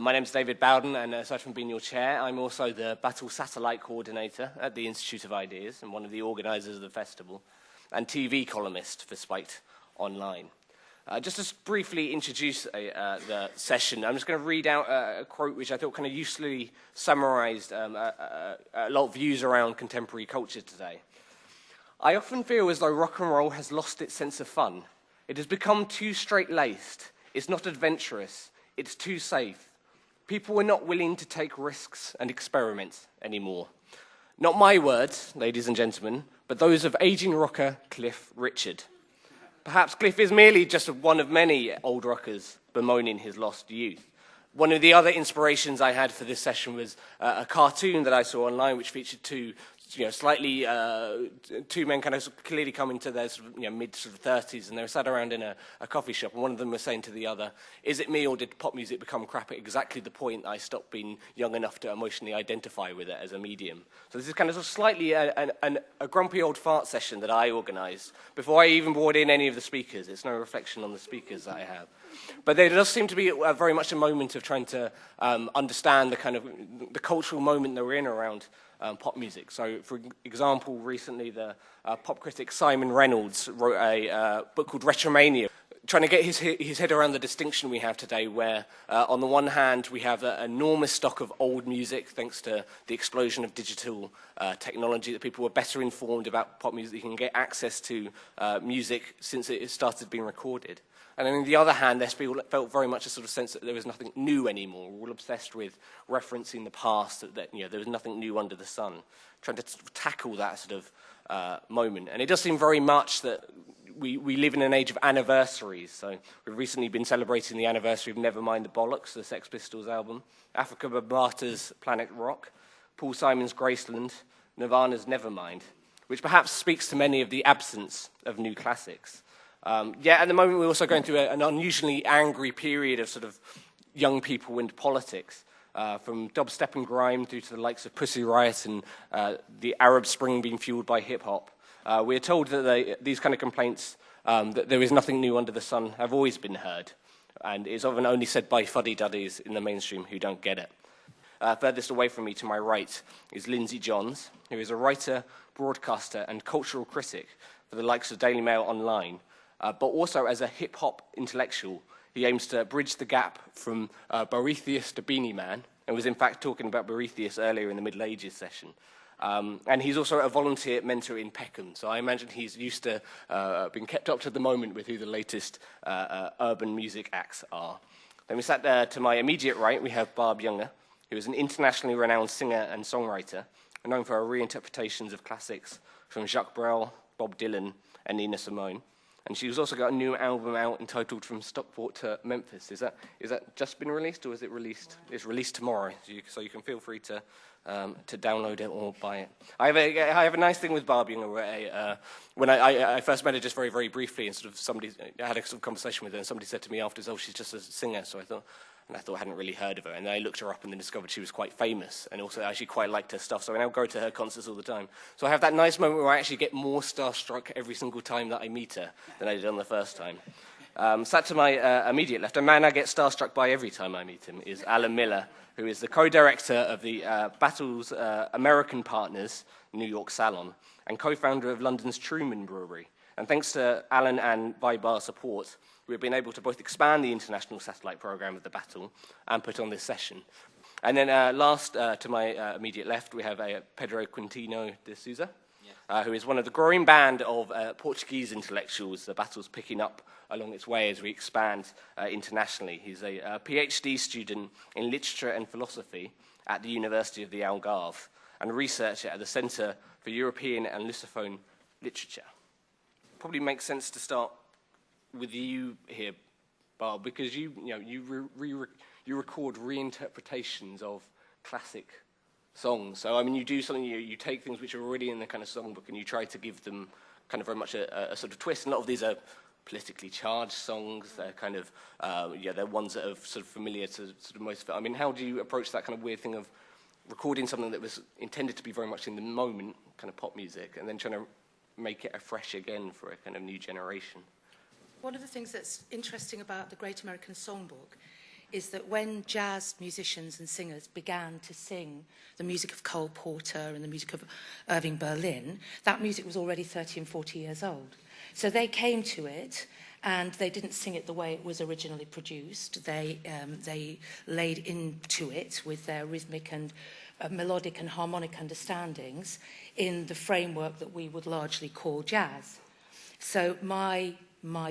My name is David Bowden, and aside from being your chair, I'm also the Battle Satellite Coordinator at the Institute of Ideas and one of the organisers of the festival, and TV columnist for Spiked Online. Just to briefly introduce the session, I'm just going to read out a quote which I thought kind of usefully summarised a lot of views around contemporary culture today. I often feel as though rock and roll has lost its sense of fun. It has become too straight-laced. It's not adventurous. It's too safe. People are not willing to take risks and experiment anymore. Not my words, ladies and gentlemen, but those of aging rocker Cliff Richard. Perhaps Cliff is merely just one of many old rockers bemoaning his lost youth. One of the other inspirations I had for this session was a cartoon that I saw online which featured two men kind of clearly coming to their mid 30s, and they were sat around in a coffee shop, and one of them was saying to the other, "Is it me, or did pop music become crap at exactly the point I stopped being young enough to emotionally identify with it as a medium?" So this is kind of slightly a grumpy old fart session that I organised before I even brought in any of the speakers. It's no reflection on the speakers that I have. But there does seem to be very much a moment of trying to understand the cultural moment that we're in around pop music. So, for example, recently the pop critic Simon Reynolds wrote a book called Retromania, trying to get his head around the distinction we have today where, on the one hand, we have an enormous stock of old music thanks to the explosion of digital technology, that people were better informed about pop music. You can get access to music since it started being recorded. And then on the other hand, there felt very much a sort of sense that there was nothing new anymore. We're all obsessed with referencing the past, that there was nothing new under the sun, trying to tackle that sort of moment. And it does seem very much that we live in an age of anniversaries. So we've recently been celebrating the anniversary of Nevermind the Bollocks, the Sex Pistols album, Africa Bambaata's Planet Rock, Paul Simon's Graceland, Nirvana's Nevermind, which perhaps speaks to many of the absence of new classics. At the moment we're also going through an unusually angry period of sort of young people into politics, from dubstep and grime through to the likes of Pussy Riot and the Arab Spring being fueled by hip-hop. We're told that these kind of complaints, that there is nothing new under the sun, have always been heard, and it's often only said by fuddy-duddies in the mainstream who don't get it. Furthest away from me to my right is Lindsay Johns, who is a writer, broadcaster and cultural critic for the likes of Daily Mail Online, but also as a hip-hop intellectual. He aims to bridge the gap from Boethius to Beanie Man, and was in fact talking about Boethius earlier in the Middle Ages session. And he's also a volunteer mentor in Peckham, so I imagine he's used to being kept up to the moment with who the latest urban music acts are. Then we sat there to my immediate right, we have Barb Jungr, who is an internationally renowned singer and songwriter, known for her reinterpretations of classics from Jacques Brel, Bob Dylan, and Nina Simone. And she's also got a new album out entitled From Stockport to Memphis. Is that just been released, or is it released? It's released tomorrow, so you can feel free to download it or buy it. I have a nice thing with Barb Jungr where when I first met her just very, very briefly, and I had a sort of conversation with her, and somebody said to me afterwards, "Oh, she's just a singer." So I thought I hadn't really heard of her, and then I looked her up and then discovered she was quite famous, and also I actually quite liked her stuff, so I now go to her concerts all the time. So I have that nice moment where I actually get more starstruck every single time that I meet her than I did on the first time. Sat to my immediate left, a man I get starstruck by every time I meet him is Alan Miller, who is the co-director of the Battle's American partners, New York Salon, and co-founder of London's Truman Brewery. And thanks to Alan and Vibar's support, we've been able to both expand the international satellite program of the Battle and put on this session. And then last, to my immediate left, we have Pedro Quintino de Sousa, who is one of the growing band of Portuguese intellectuals the Battle's picking up along its way as we expand internationally. He's a PhD student in literature and philosophy at the University of the Algarve and a researcher at the Centre for European and Lusophone Literature. Probably makes sense to start with you here, Barb, because you record reinterpretations of classic songs. So, I mean, you do something, you take things which are already in the kind of songbook and you try to give them kind of very much a sort of twist. A lot of these are politically charged songs. They're kind of, they're ones that are sort of familiar to sort of most of it. I mean, how do you approach that kind of weird thing of recording something that was intended to be very much in the moment, kind of pop music, and then trying to make it afresh again for a kind of new generation? One of the things that's interesting about the Great American Songbook is that when jazz musicians and singers began to sing the music of Cole Porter and the music of Irving Berlin, that music was already 30 and 40 years old. So they came to it, and they didn't sing it the way it was originally produced. They laid into it with their rhythmic and melodic and harmonic understandings in the framework that we would largely call jazz. So my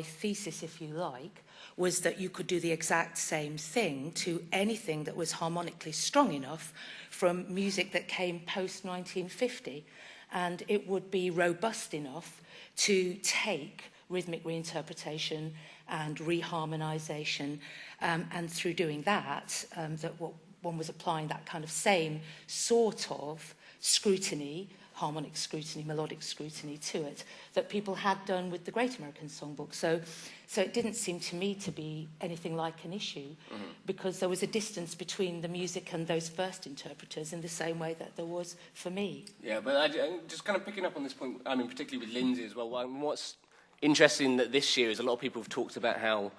thesis, if you like, was that you could do the exact same thing to anything that was harmonically strong enough from music that came post-1950, and it would be robust enough to take rhythmic reinterpretation and reharmonization, and through doing that, that what one was applying that kind of same sort of scrutiny, harmonic scrutiny, melodic scrutiny to it, that people had done with the Great American Songbook. So it didn't seem to me to be anything like an issue, because there was a distance between the music and those first interpreters in the same way that there was for me. Yeah, but I just kind of picking up on this point, I mean, particularly with Lindsay as well, what's interesting that this year is a lot of people have talked about how,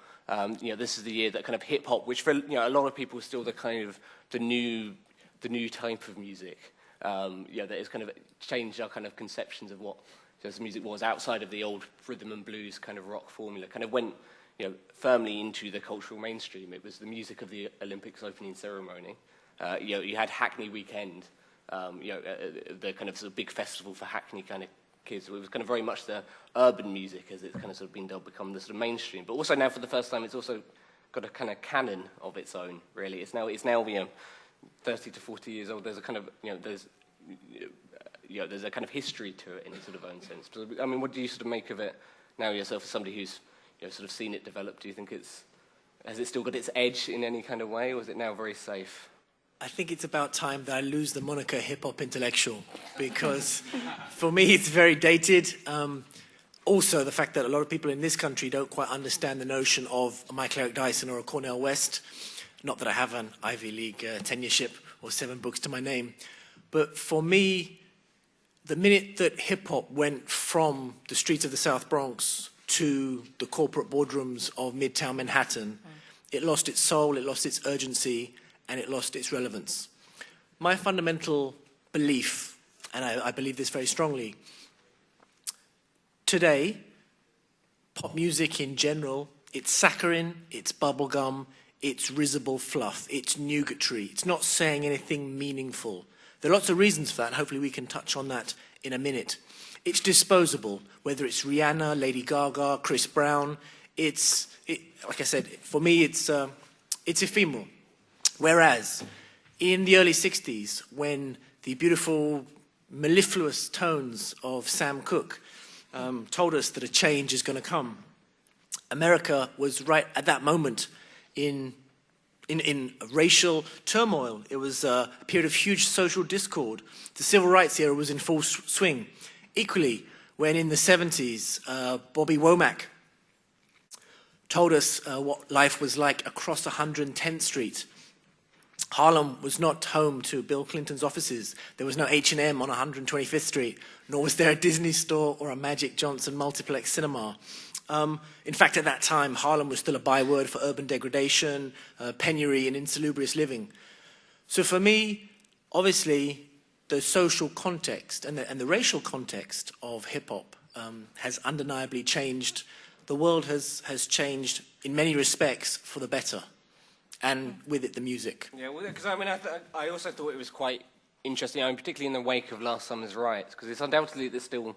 this is the year that kind of hip-hop, which for a lot of people is still the kind of the new type of music, that has kind of changed our kind of conceptions of what jazz music was outside of the old rhythm and blues kind of rock formula. Kind of went, firmly into the cultural mainstream. It was the music of the Olympics opening ceremony. You had Hackney Weekend, the kind of sort of big festival for Hackney kind of kids. It was kind of very much the urban music as it's kind of sort of been become the sort of mainstream. But also now, for the first time, it's also got a kind of canon of its own. Really, it's now 30 to 40 years old. There's a kind of there's a kind of history to it in its sort of own sense. I mean, what do you sort of make of it now yourself, as somebody who's sort of seen it develop? Do you think has it still got its edge in any kind of way, or is it now very safe? I think it's about time that I lose the moniker hip-hop intellectual, because for me it's very dated. Also, the fact that a lot of people in this country don't quite understand the notion of a Michael Eric Dyson or a Cornel West. Not that I have an Ivy League tenureship or 7 books to my name. But for me, the minute that hip-hop went from the streets of the South Bronx to the corporate boardrooms of Midtown Manhattan, it lost its soul, it lost its urgency, and it lost its relevance. My fundamental belief, and I believe this very strongly, today, pop music in general, it's saccharine, it's bubblegum, it's risible fluff, it's nougatry, it's not saying anything meaningful. There are lots of reasons for that, and hopefully we can touch on that in a minute. It's disposable, whether it's Rihanna, Lady Gaga, Chris Brown. Like I said, for me, it's ephemeral. Whereas in the early 60s, when the beautiful, mellifluous tones of Sam Cooke told us that a change is going to come, America was right at that moment in racial turmoil. It was a period of huge social discord. The civil rights era was in full swing. Equally, when in the 70s, Bobby Womack told us what life was like across 110th Street. Harlem was not home to Bill Clinton's offices. There was no H&M on 125th Street, nor was there a Disney store or a Magic Johnson multiplex cinema. In fact, at that time, Harlem was still a byword for urban degradation, penury, and insalubrious living. So for me, obviously, the social context and the racial context of hip-hop has undeniably changed. The world has changed in many respects for the better, and with it the music. Yeah, well, because I mean, I also thought it was quite interesting, I mean, particularly in the wake of last summer's riots, because it's undoubtedly that still,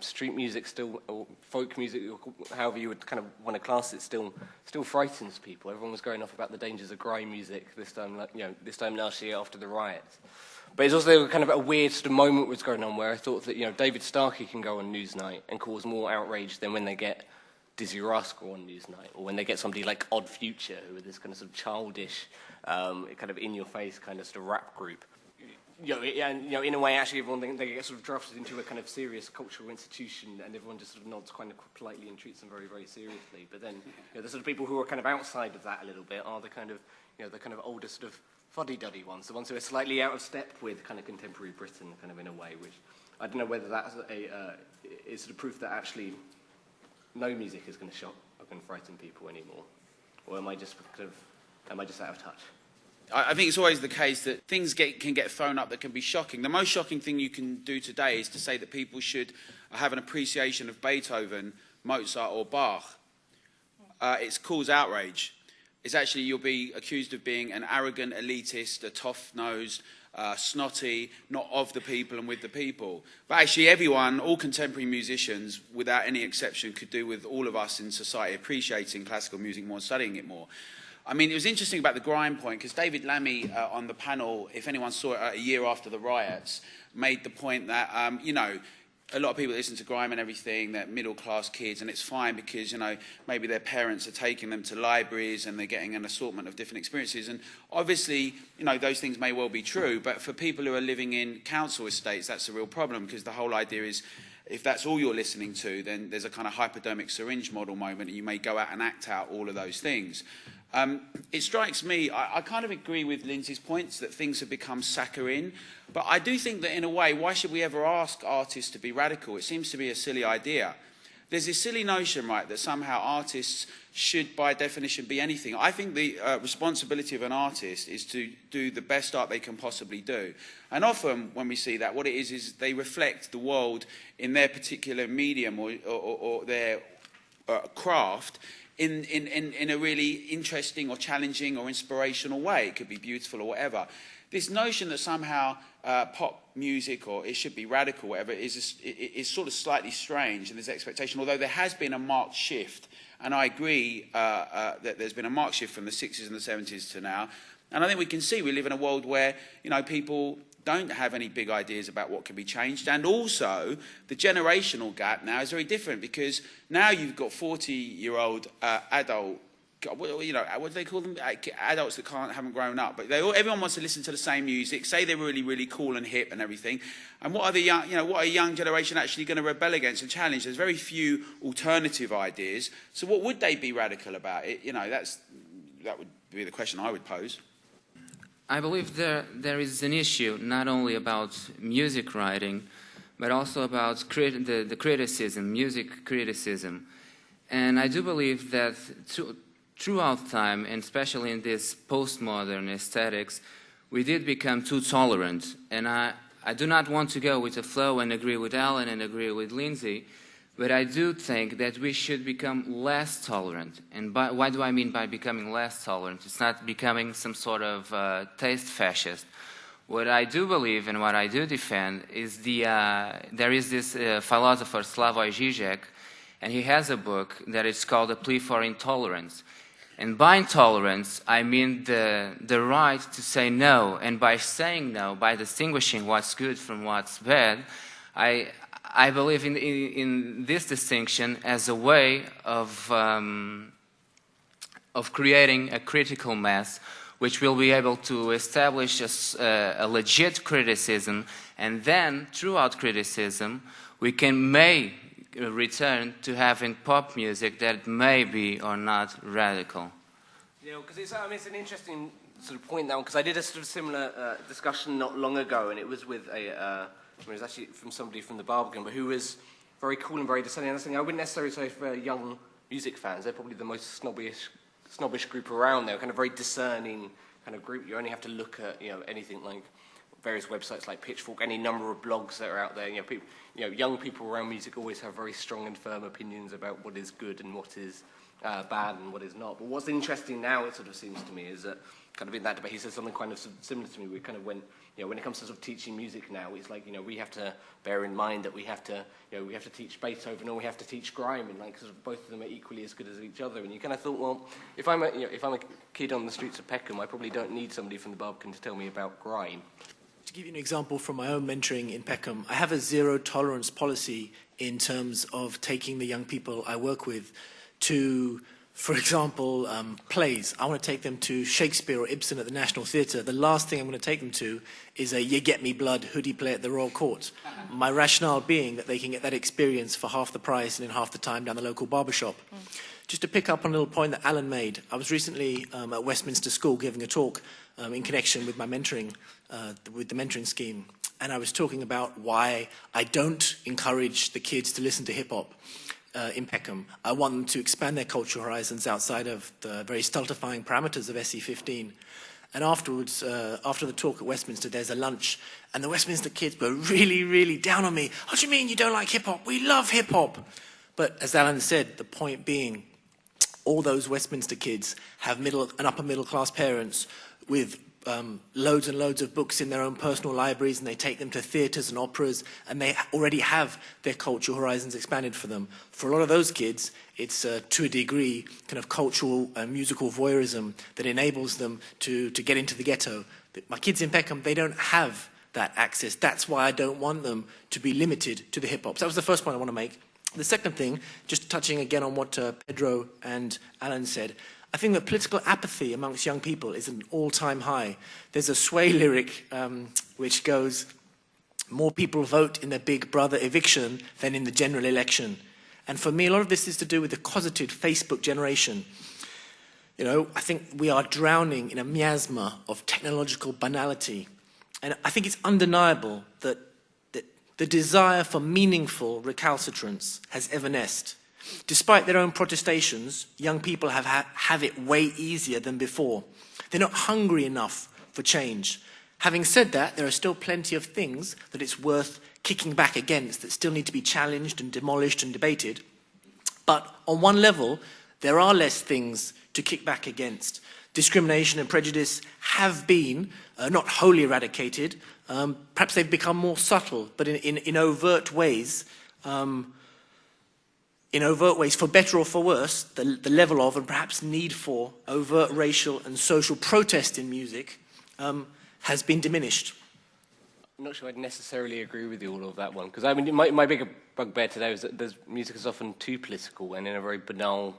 street music still, or folk music, or however you would kind of want to class it, still frightens people. Everyone was going off about the dangers of grime music this time last year after the riots. But it's also kind of a weird sort of moment was going on where I thought that, David Starkey can go on Newsnight and cause more outrage than when they get Dizzy Rascal on Newsnight, or when they get somebody like Odd Future, who are this kind of sort of childish, kind of in-your-face kind of sort of rap group. In a way, actually, everyone they get sort of drafted into a kind of serious cultural institution, and everyone just sort of nods kind of politely and treats them very, very seriously. But then, the sort of people who are kind of outside of that a little bit are the kind of, the kind of older sort of fuddy-duddy ones, the ones who are slightly out of step with kind of contemporary Britain, kind of in a way, which I don't know whether that's is sort of proof that actually no music is going to shock or can frighten people anymore, or am I just kind of am I just out of touch? I think it's always the case that things can get thrown up that can be shocking. The most shocking thing you can do today is to say that people should have an appreciation of Beethoven, Mozart or Bach. It causes outrage. It's actually, you'll be accused of being an arrogant elitist, a tough-nosed, snotty, not of the people and with the people. But actually everyone, all contemporary musicians, without any exception, could do with all of us in society appreciating classical music more and studying it more. I mean, it was interesting about the grime point, because David Lammy on the panel, if anyone saw it a year after the riots, made the point that, you know, a lot of people listen to grime and everything, they're middle-class kids, and it's fine because, you know, maybe their parents are taking them to libraries and they're getting an assortment of different experiences. And obviously, you know, those things may well be true, but for people who are living in council estates, that's a real problem, because the whole idea is, if that's all you're listening to, then there's a kind of hypodermic syringe model moment, and you may go out and act out all of those things. It strikes me, I kind of agree with Lindsay's points that things have become saccharine, but I do think that in a way, why should we ever ask artists to be radical? It seems to be a silly idea. There's this silly notion, right, that somehow artists should, by definition, be anything. I think the responsibility of an artist is to do the best art they can possibly do. And often, when we see that, what it is they reflect the world in their particular medium or their craft in a really interesting or challenging or inspirational way. It could be beautiful or whatever. This notion that somehow pop music, or it should be radical, whatever, is sort of slightly strange in this expectation, although there has been a marked shift. And I agree that there's been a marked shift from the 60s and the 70s to now. And I think we can see we live in a world where, you know, people don't have any big ideas about what can be changed. And also, the generational gap now is very different, because now you've got 40-year-old adult, you know, what do they call them? Adults that haven't grown up, but everyone wants to listen to the same music, say they're really, really cool and hip and everything. And what are the young, you know, what are a young generation actually going to rebel against and challenge? There's very few alternative ideas. So what would they be radical about? You know, that would be the question I would pose. I believe there is an issue not only about music writing, but also about the criticism, music criticism. And I do believe that throughout time, and especially in this postmodern aesthetics, we did become too tolerant. And I do not want to go with the flow and agree with Alan and agree with Lindsay, but I do think that we should become less tolerant. And what do I mean by becoming less tolerant? It's not becoming some sort of taste fascist. What I do believe and what I do defend is there is this philosopher, Slavoj Žižek, and he has a book that is called A Plea for Intolerance. And by intolerance, I mean the right to say no. And by saying no, by distinguishing what's good from what's bad, I believe in this distinction as a way of creating a critical mass which will be able to establish a legit criticism, and then throughout criticism we may return to having pop music that may be or not radical. Yeah, because it's an interesting sort of point, that one, because I did a sort of similar discussion not long ago, and it was with it was actually from somebody from the Barb Jungr, but who was very cool and very discerning. And I wouldn't necessarily say for young music fans, they're probably the most snobbish group around. They're kind of very discerning kind of group. You only have to look at, you know, anything like various websites like Pitchfork, any number of blogs that are out there. You know, young people around music always have very strong and firm opinions about what is good and what is bad and what is not. But what's interesting now, it sort of seems to me, is that kind of in that debate, he said something kind of similar to me. We kind of went, you know, when it comes to sort of teaching music now, it's like, you know, we have to bear in mind that we have to teach Beethoven or we have to teach grime, and like sort of both of them are equally as good as each other. And you kind of thought, well, if I'm a kid on the streets of Peckham, I probably don't need somebody from the Barb Jungr to tell me about grime. To give you an example from my own mentoring in Peckham, I have a zero tolerance policy in terms of taking the young people I work with to, for example, plays. I want to take them to Shakespeare or Ibsen at the National Theatre. The last thing I'm going to take them to is a You Get Me Blood hoodie play at the Royal Court. My rationale being that they can get that experience for half the price and in half the time down the local barbershop. Just to pick up on a little point that Alan made, I was recently at Westminster School giving a talk in connection with my mentoring, with the mentoring scheme. And I was talking about why I don't encourage the kids to listen to hip-hop. in Peckham. I want them to expand their cultural horizons outside of the very stultifying parameters of SE15. And afterwards, after the talk at Westminster, there's a lunch, and the Westminster kids were really, really down on me. What do you mean you don't like hip-hop? We love hip-hop. But as Alan said, the point being, all those Westminster kids have middle and upper middle class parents with loads and loads of books in their own personal libraries, and they take them to theatres and operas, and they already have their cultural horizons expanded for them. For a lot of those kids, it's to a degree kind of cultural and musical voyeurism that enables them to get into the ghetto. My kids in Peckham, they don't have that access. That's why I don't want them to be limited to the hip-hop. So that was the first point I want to make. The second thing, just touching again on what Pedro and Alan said, I think that political apathy amongst young people is an all-time high. There's a Sway lyric which goes, more people vote in the Big Brother eviction than in the general election. And for me, a lot of this is to do with the cosseted Facebook generation. You know, I think we are drowning in a miasma of technological banality. And I think it's undeniable that the desire for meaningful recalcitrance has evanesced. Despite their own protestations, young people have it way easier than before. They're not hungry enough for change. Having said that, there are still plenty of things that it's worth kicking back against that still need to be challenged and demolished and debated. But on one level, there are less things to kick back against. Discrimination and prejudice have been not wholly eradicated. Perhaps they've become more subtle, but in overt ways, for better or for worse, the level of and perhaps need for overt racial and social protest in music has been diminished. I'm not sure I'd necessarily agree with you all of that one, because I mean, my bigger bugbear today is that music is often too political and in a very banal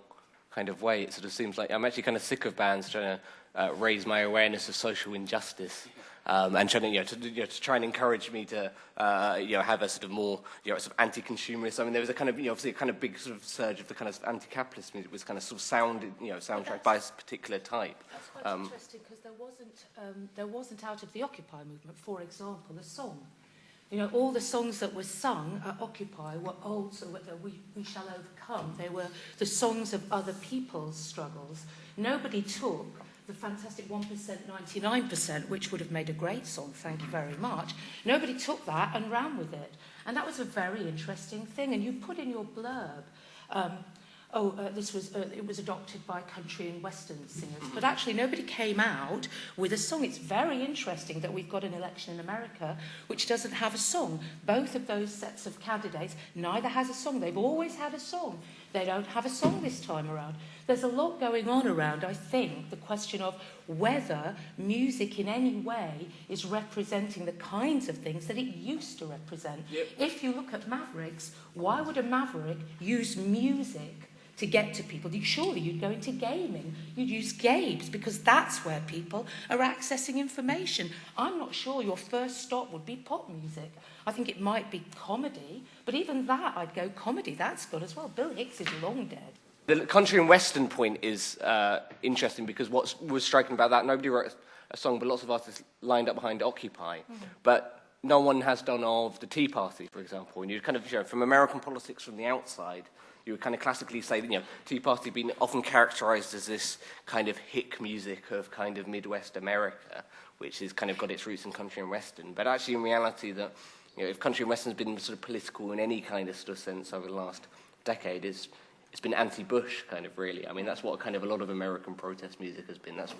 kind of way. It sort of seems like I'm actually kind of sick of bands trying to raise my awareness of social injustice. And trying to try and encourage me to have a sort of more sort of anti-consumerist. I mean, there was a kind of obviously a kind of big sort of surge of the kind of anti-capitalist music was kind of sort of soundtrack by a particular type. That's quite interesting, because there wasn't out of the Occupy movement, for example, a song. You know, all the songs that were sung at Occupy were old, so we shall overcome. They were the songs of other people's struggles. Nobody took the fantastic 1%, 99%, which would have made a great song, thank you very much. Nobody took that and ran with it. And that was a very interesting thing. And you put in your blurb, it was adopted by country and western singers. But actually, nobody came out with a song. It's very interesting that we've got an election in America which doesn't have a song. Both of those sets of candidates, neither has a song. They've always had a song. They don't have a song this time around. There's a lot going on around, I think, the question of whether music in any way is representing the kinds of things that it used to represent. Yep. If you look at Mavericks, why would a Maverick use music to get to people? Surely you'd go into gaming. You'd use games, because that's where people are accessing information. I'm not sure your first stop would be pop music. I think it might be comedy, but even that, I'd go comedy. That's good as well. Bill Hicks is long dead. The country and western point is interesting, because what was striking about that, nobody wrote a song, but lots of artists lined up behind Occupy. Mm-hmm. But no one has done of the Tea Party, for example. And you kind of, from American politics from the outside, you would kind of classically say that, Tea Party being often characterized as this kind of hick music of kind of Midwest America, which has kind of got its roots in country and western. But actually, in reality, that if country and western has been sort of political in any kind of sort of sense over the last decade, it's been anti-Bush, kind of, really. I mean, that's what kind of a lot of American protest music has been. That's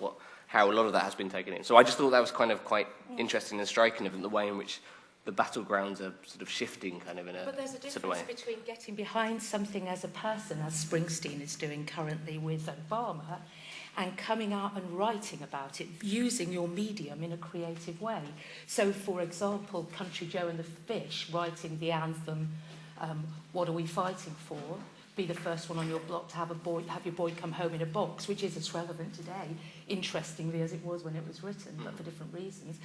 how a lot of that has been taken in. So I just thought that was kind of quite interesting and striking of the way in which the battlegrounds are sort of shifting kind of in a sort of way. But there's a difference between getting behind something as a person, as Springsteen is doing currently with Obama, and coming out and writing about it, using your medium in a creative way. So, for example, Country Joe and the Fish writing the anthem, What Are We Fighting For? Be the first one on your block to have your boy come home in a box, which is as relevant today, interestingly, as it was when it was written, but for different reasons.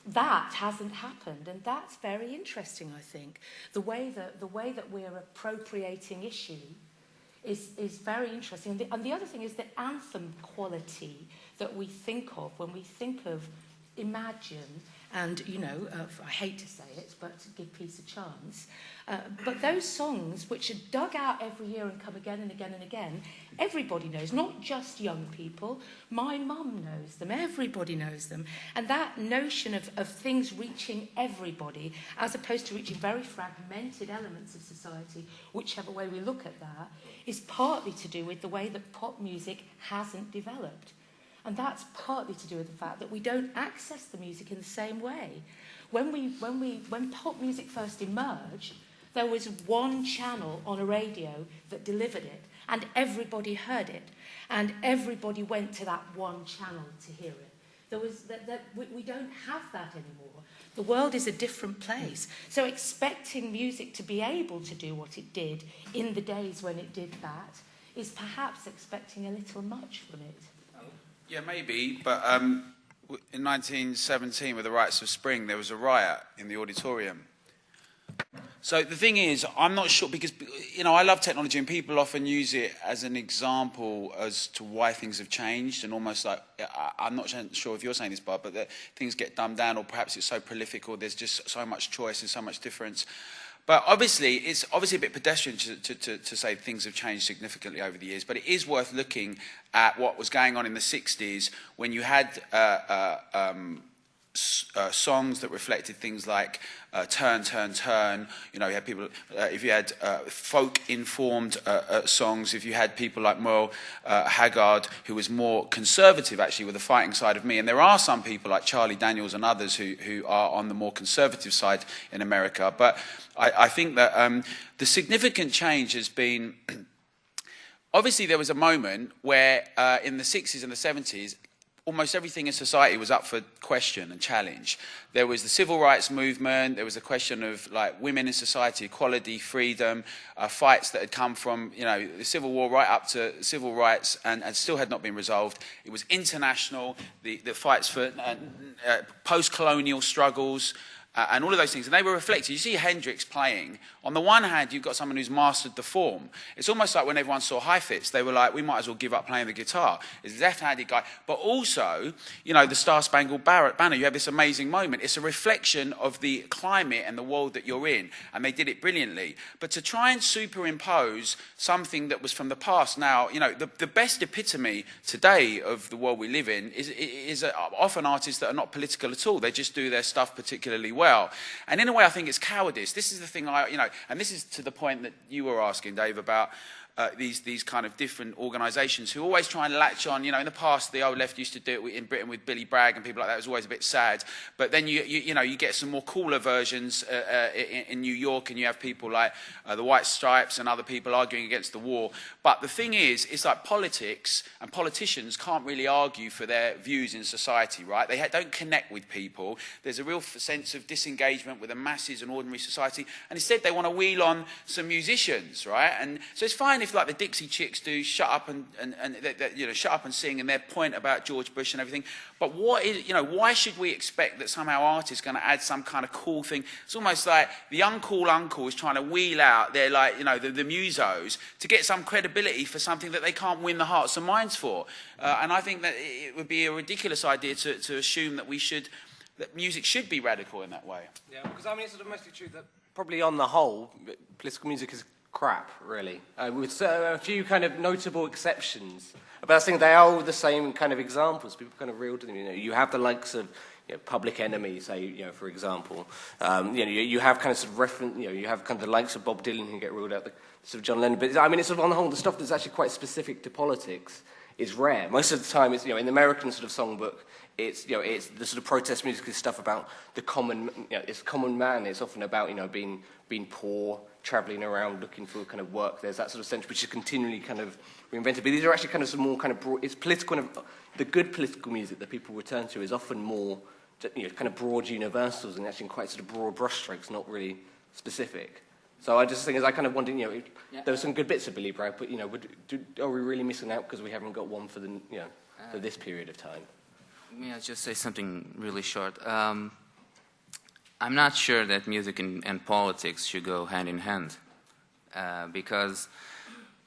That hasn't happened, and that's very interesting, I think. The way that we're appropriating issue is very interesting. And the other thing is the anthem quality that we think of when we think of imagine and, you know, I hate to say it, but give peace a chance. But those songs, which are dug out every year and come again and again and again, everybody knows, not just young people. My mum knows them, everybody knows them. And that notion of things reaching everybody, as opposed to reaching very fragmented elements of society, whichever way we look at that, is partly to do with the way that pop music hasn't developed. And that's partly to do with the fact that we don't access the music in the same way. When pop music first emerged, there was one channel on a radio that delivered it, and everybody heard it, and everybody went to that one channel to hear it. We don't have that anymore. The world is a different place. So expecting music to be able to do what it did in the days when it did that is perhaps expecting a little much from it. Yeah, maybe, but in 1917, with the Riots of Spring, there was a riot in the auditorium. So the thing is, I'm not sure, because, you know, I love technology and people often use it as an example as to why things have changed, and almost like, I'm not sure if you're saying this, Barb, but that things get dumbed down, or perhaps it's so prolific, or there's just so much choice and so much difference. But obviously, it's obviously a bit pedestrian to say things have changed significantly over the years, but it is worth looking at what was going on in the 60s when you had songs that reflected things like Turn, Turn, Turn. You know, you had people, if you had folk-informed songs, if you had people like Merle Haggard, who was more conservative, actually, with the fighting side of me. And there are some people like Charlie Daniels and others who are on the more conservative side in America. But I think that the significant change has been... Obviously, there was a moment where in the 60s and the 70s, almost everything in society was up for question and challenge. There was the civil rights movement, there was a question of like women in society, equality, freedom, fights that had come from, you know, the Civil War right up to civil rights and still had not been resolved. It was international, the fights for post-colonial struggles, and all of those things, and they were reflected. You see Hendrix playing. On the one hand, you've got someone who's mastered the form. It's almost like when everyone saw High-Fits, they were like, we might as well give up playing the guitar. It's a left-handed guy. But also, you know, the Star-Spangled Banner, you have this amazing moment. It's a reflection of the climate and the world that you're in, and they did it brilliantly. But to try and superimpose something that was from the past now, you know, the best epitome today of the world we live in is often artists that are not political at all. They just do their stuff particularly well. And in a way, I think it's cowardice. This is the thing and this is to the point that you were asking, Dave, about these kind of different organisations who always try and latch on. You know, in the past, the old left used to do it in Britain with Billy Bragg and people like that. It was always a bit sad. But then you get some more cooler versions in New York, and you have people like the White Stripes and other people arguing against the war. But the thing is, it's like politics and politicians can't really argue for their views in society, right? They don't connect with people. There's a real sense of disengagement with the masses and ordinary society, and instead they want to wheel on some musicians, right? And so it's fine if like the Dixie Chicks do shut up and shut up and sing, and their point about George Bush and everything. But why should we expect that somehow art is going to add some kind of cool thing? It's almost like the uncool uncle is trying to wheel out their the musos to get some credibility for something that they can't win the hearts and minds for. And I think that it would be a ridiculous idea to assume that that music should be radical in that way. Yeah, because I mean it's sort of mostly true that probably on the whole, political music is crap, really, with a few kind of notable exceptions. But I think they are all the same kind of examples. People kind of reel to them. You know, you have the likes of Public Enemy, say, for example. You have kind of sort of reference. You have kind of the likes of Bob Dylan who get ruled out. The sort of John Lennon. But I mean, it's sort of on the whole, the stuff that's actually quite specific to politics is rare. Most of the time, it's in the American sort of songbook. It's the sort of protest music is stuff about the common. It's common man. It's often about being poor, travelling around looking for kind of work. There's that sort of sense which is continually kind of reinvented. But these are actually kind of some more kind of broad, it's political. The good political music that people return to is often more kind of broad universals and actually quite sort of broad brushstrokes, not really specific. So I just think I kind of wondered, there were some good bits of Billy Bragg, but are we really missing out because we haven't got one for for this period of time? May I just say something really short? I'm not sure that music and politics should go hand in hand, because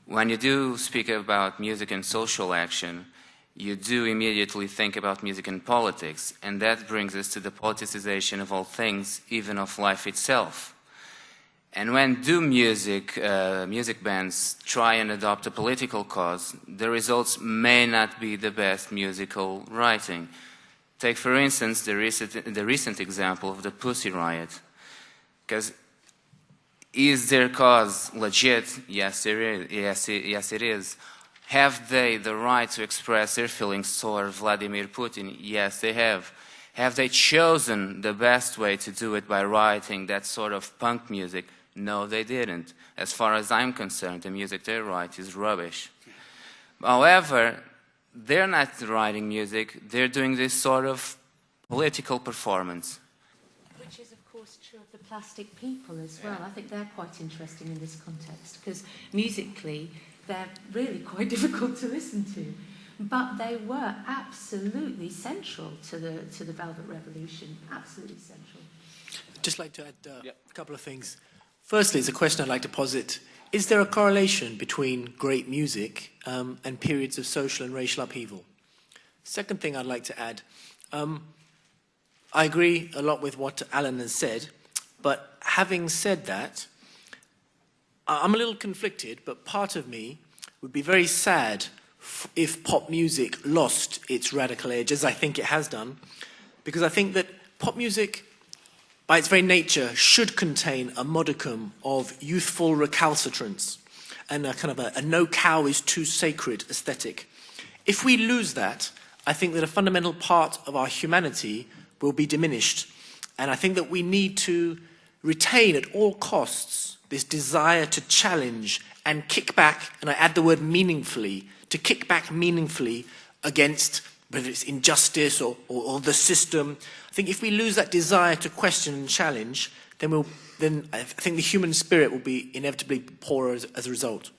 when you do speak about music and social action, you do immediately think about music and politics, and that brings us to the politicization of all things, even of life itself. And when music bands try and adopt a political cause, the results may not be the best musical writing. Take, for instance, the recent example of the Pussy Riot. Because is their cause legit? Yes, it is. Yes, it is. Have they the right to express their feelings toward Vladimir Putin? Yes, they have. Have they chosen the best way to do it by writing that sort of punk music? No, they didn't. As far as I'm concerned, the music they write is rubbish. However, they're not writing music, they're doing this sort of political performance. Which is, of course, true of the Plastic People as well. I think they're quite interesting in this context, because musically, they're really quite difficult to listen to. But they were absolutely central to the Velvet Revolution, absolutely central. I'd just like to add a couple of things. Firstly, it's a question I'd like to posit. Is there a correlation between great music and periods of social and racial upheaval? Second thing I'd like to add, I agree a lot with what Alan has said, but having said that, I'm a little conflicted, but part of me would be very sad if pop music lost its radical edge, as I think it has done, because I think that pop music, by its very nature, should contain a modicum of youthful recalcitrance and a kind of a no cow is too sacred aesthetic. If we lose that, I think that a fundamental part of our humanity will be diminished. And I think that we need to retain at all costs this desire to challenge and kick back, and I add the word meaningfully, to kick back meaningfully against whether it's injustice or the system. I think if we lose that desire to question and challenge, then I think the human spirit will be inevitably poorer as a result.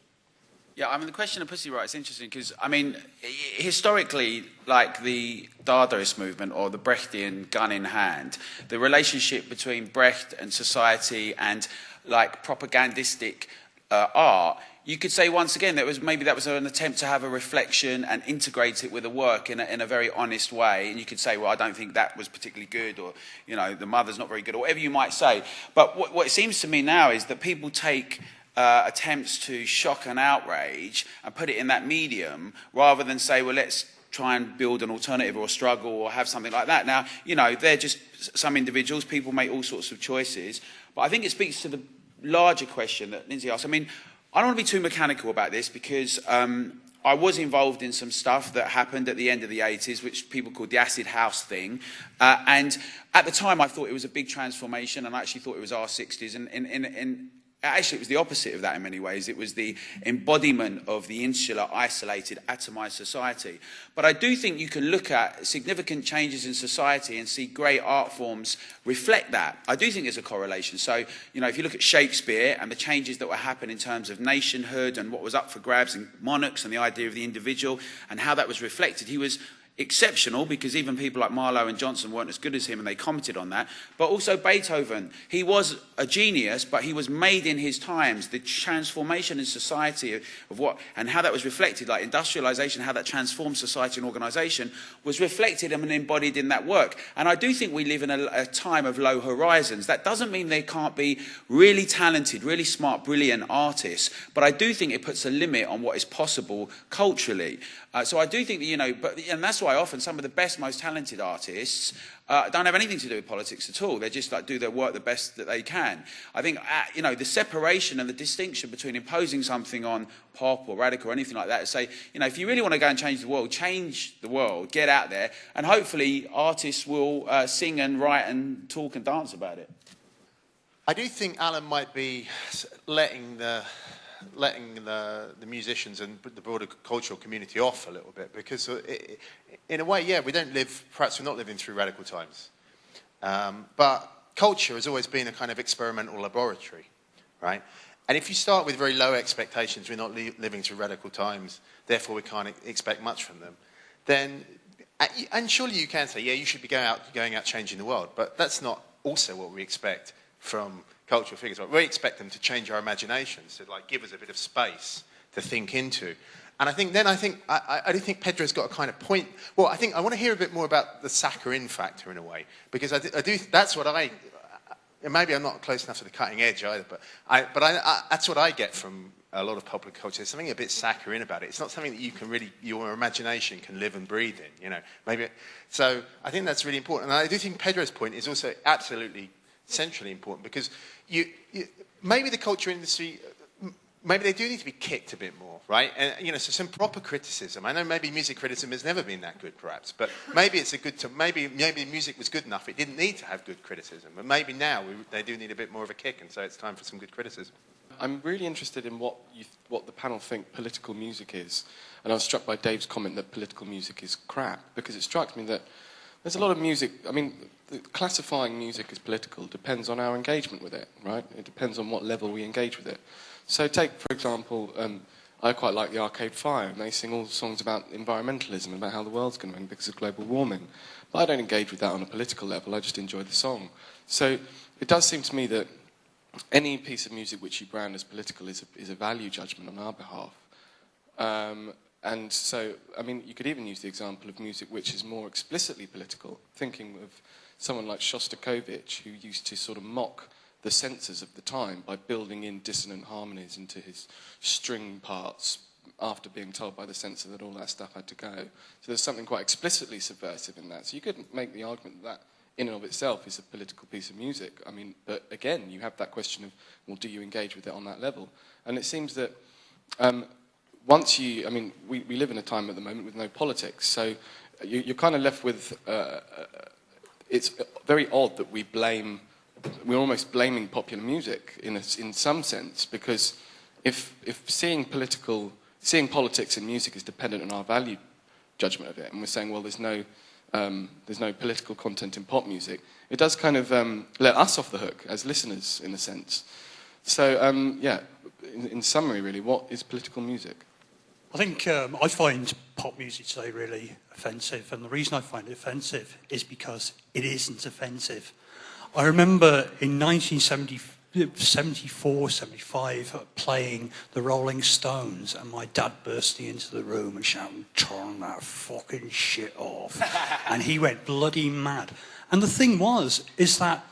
Yeah, I mean, the question of Pussy Riot is interesting because, I mean, historically, like the Dadaist movement or the Brechtian gun in hand, the relationship between Brecht and society and, like, propagandistic art, you could say once again that was an attempt to have a reflection and integrate it with a work in a very honest way. And you could say, well, I don't think that was particularly good, or, you know, the mother's not very good, or whatever you might say. But what it seems to me now is that people take attempts to shock and outrage and put it in that medium rather than say, well, let's try and build an alternative or a struggle or have something like that. Now, you know, they're just some individuals. People make all sorts of choices. But I think it speaks to the larger question that Lindsay asked. I mean, I don't want to be too mechanical about this because I was involved in some stuff that happened at the end of the 80s, which people called the acid house thing. And at the time, I thought it was a big transformation, and I actually thought it was our 60s. And actually, it was the opposite of that in many ways. It was the embodiment of the insular, isolated, atomized society. But I do think you can look at significant changes in society and see great art forms reflect that. I do think there's a correlation. So, you know, if you look at Shakespeare and the changes that were happening in terms of nationhood and what was up for grabs and monarchs and the idea of the individual and how that was reflected, he was exceptional because even people like Marlowe and Johnson weren't as good as him and they commented on that. But also Beethoven, he was a genius, but he was made in his times. The transformation in society of what and how that was reflected, like industrialization, how that transformed society and organization was reflected and embodied in that work. And I do think we live in a time of low horizons. That doesn't mean there can't be really talented, really smart, brilliant artists, but I do think it puts a limit on what is possible culturally. So I do think that, you know, and that's why often some of the best, most talented artists don't have anything to do with politics at all. They just like do their work the best that they can. I think, you know, the separation and the distinction between imposing something on pop or radical or anything like that is say, you know, if you really want to go and change the world, get out there, and hopefully artists will sing and write and talk and dance about it. I do think Alan might be letting the musicians and the broader cultural community off a little bit because in a way, yeah, perhaps we're not living through radical times. But culture has always been a kind of experimental laboratory, right? And if you start with very low expectations, we're not living through radical times, therefore we can't expect much from them, then, and surely you can say, yeah, you should be going out changing the world, but that's not also what we expect from cultural figures. We expect them to change our imaginations, to like give us a bit of space to think into. And I do think Pedro's got a kind of point. Well, I want to hear a bit more about the saccharine factor in a way, because I do that's what maybe I'm not close enough to the cutting edge either, but that's what I get from a lot of popular culture. There's something a bit saccharine about it. It's not something that you can really, your imagination can live and breathe in, you know. So I think that's really important. And I do think Pedro's point is also absolutely centrally important, because maybe the culture industry, maybe they do need to be kicked a bit more, right? And, you know, so some proper criticism. I know maybe music criticism has never been that good, perhaps, but maybe it's maybe music was good enough. It didn't need to have good criticism, but maybe now they do need a bit more of a kick, and so it's time for some good criticism. I'm really interested in what the panel think political music is, and I was struck by Dave's comment that political music is crap, because it strikes me that there's a lot of music. I mean, classifying music as political depends on our engagement with it, right? It depends on what level we engage with it. So take, for example, I quite like the Arcade Fire, and they sing all songs about environmentalism and about how the world's going to end because of global warming. But I don't engage with that on a political level, I just enjoy the song. So it does seem to me that any piece of music which you brand as political is a value judgment on our behalf. And so, I mean, you could even use the example of music which is more explicitly political, thinking of someone like Shostakovich, who used to sort of mock the censors of the time by building in dissonant harmonies into his string parts after being told by the censor that all that stuff had to go. So there's something quite explicitly subversive in that. So you could make the argument that in and of itself is a political piece of music. I mean, but again, you have that question of, well, do you engage with it on that level? And it seems that once you, I mean, we live in a time at the moment with no politics, so you're kind of left with, it's very odd that we're almost blaming popular music in some sense, because if seeing politics in music is dependent on our value judgment of it, and we're saying, well, there's no political content in pop music, it does kind of let us off the hook as listeners, in a sense. So, yeah, in summary, really, what is political music? I think I find pop music today really offensive, and the reason I find it offensive is because it isn't offensive. I remember in 1974, 75, playing the Rolling Stones, and my dad bursting into the room and shouting, "Turn that fucking shit off." And he went bloody mad. And the thing is that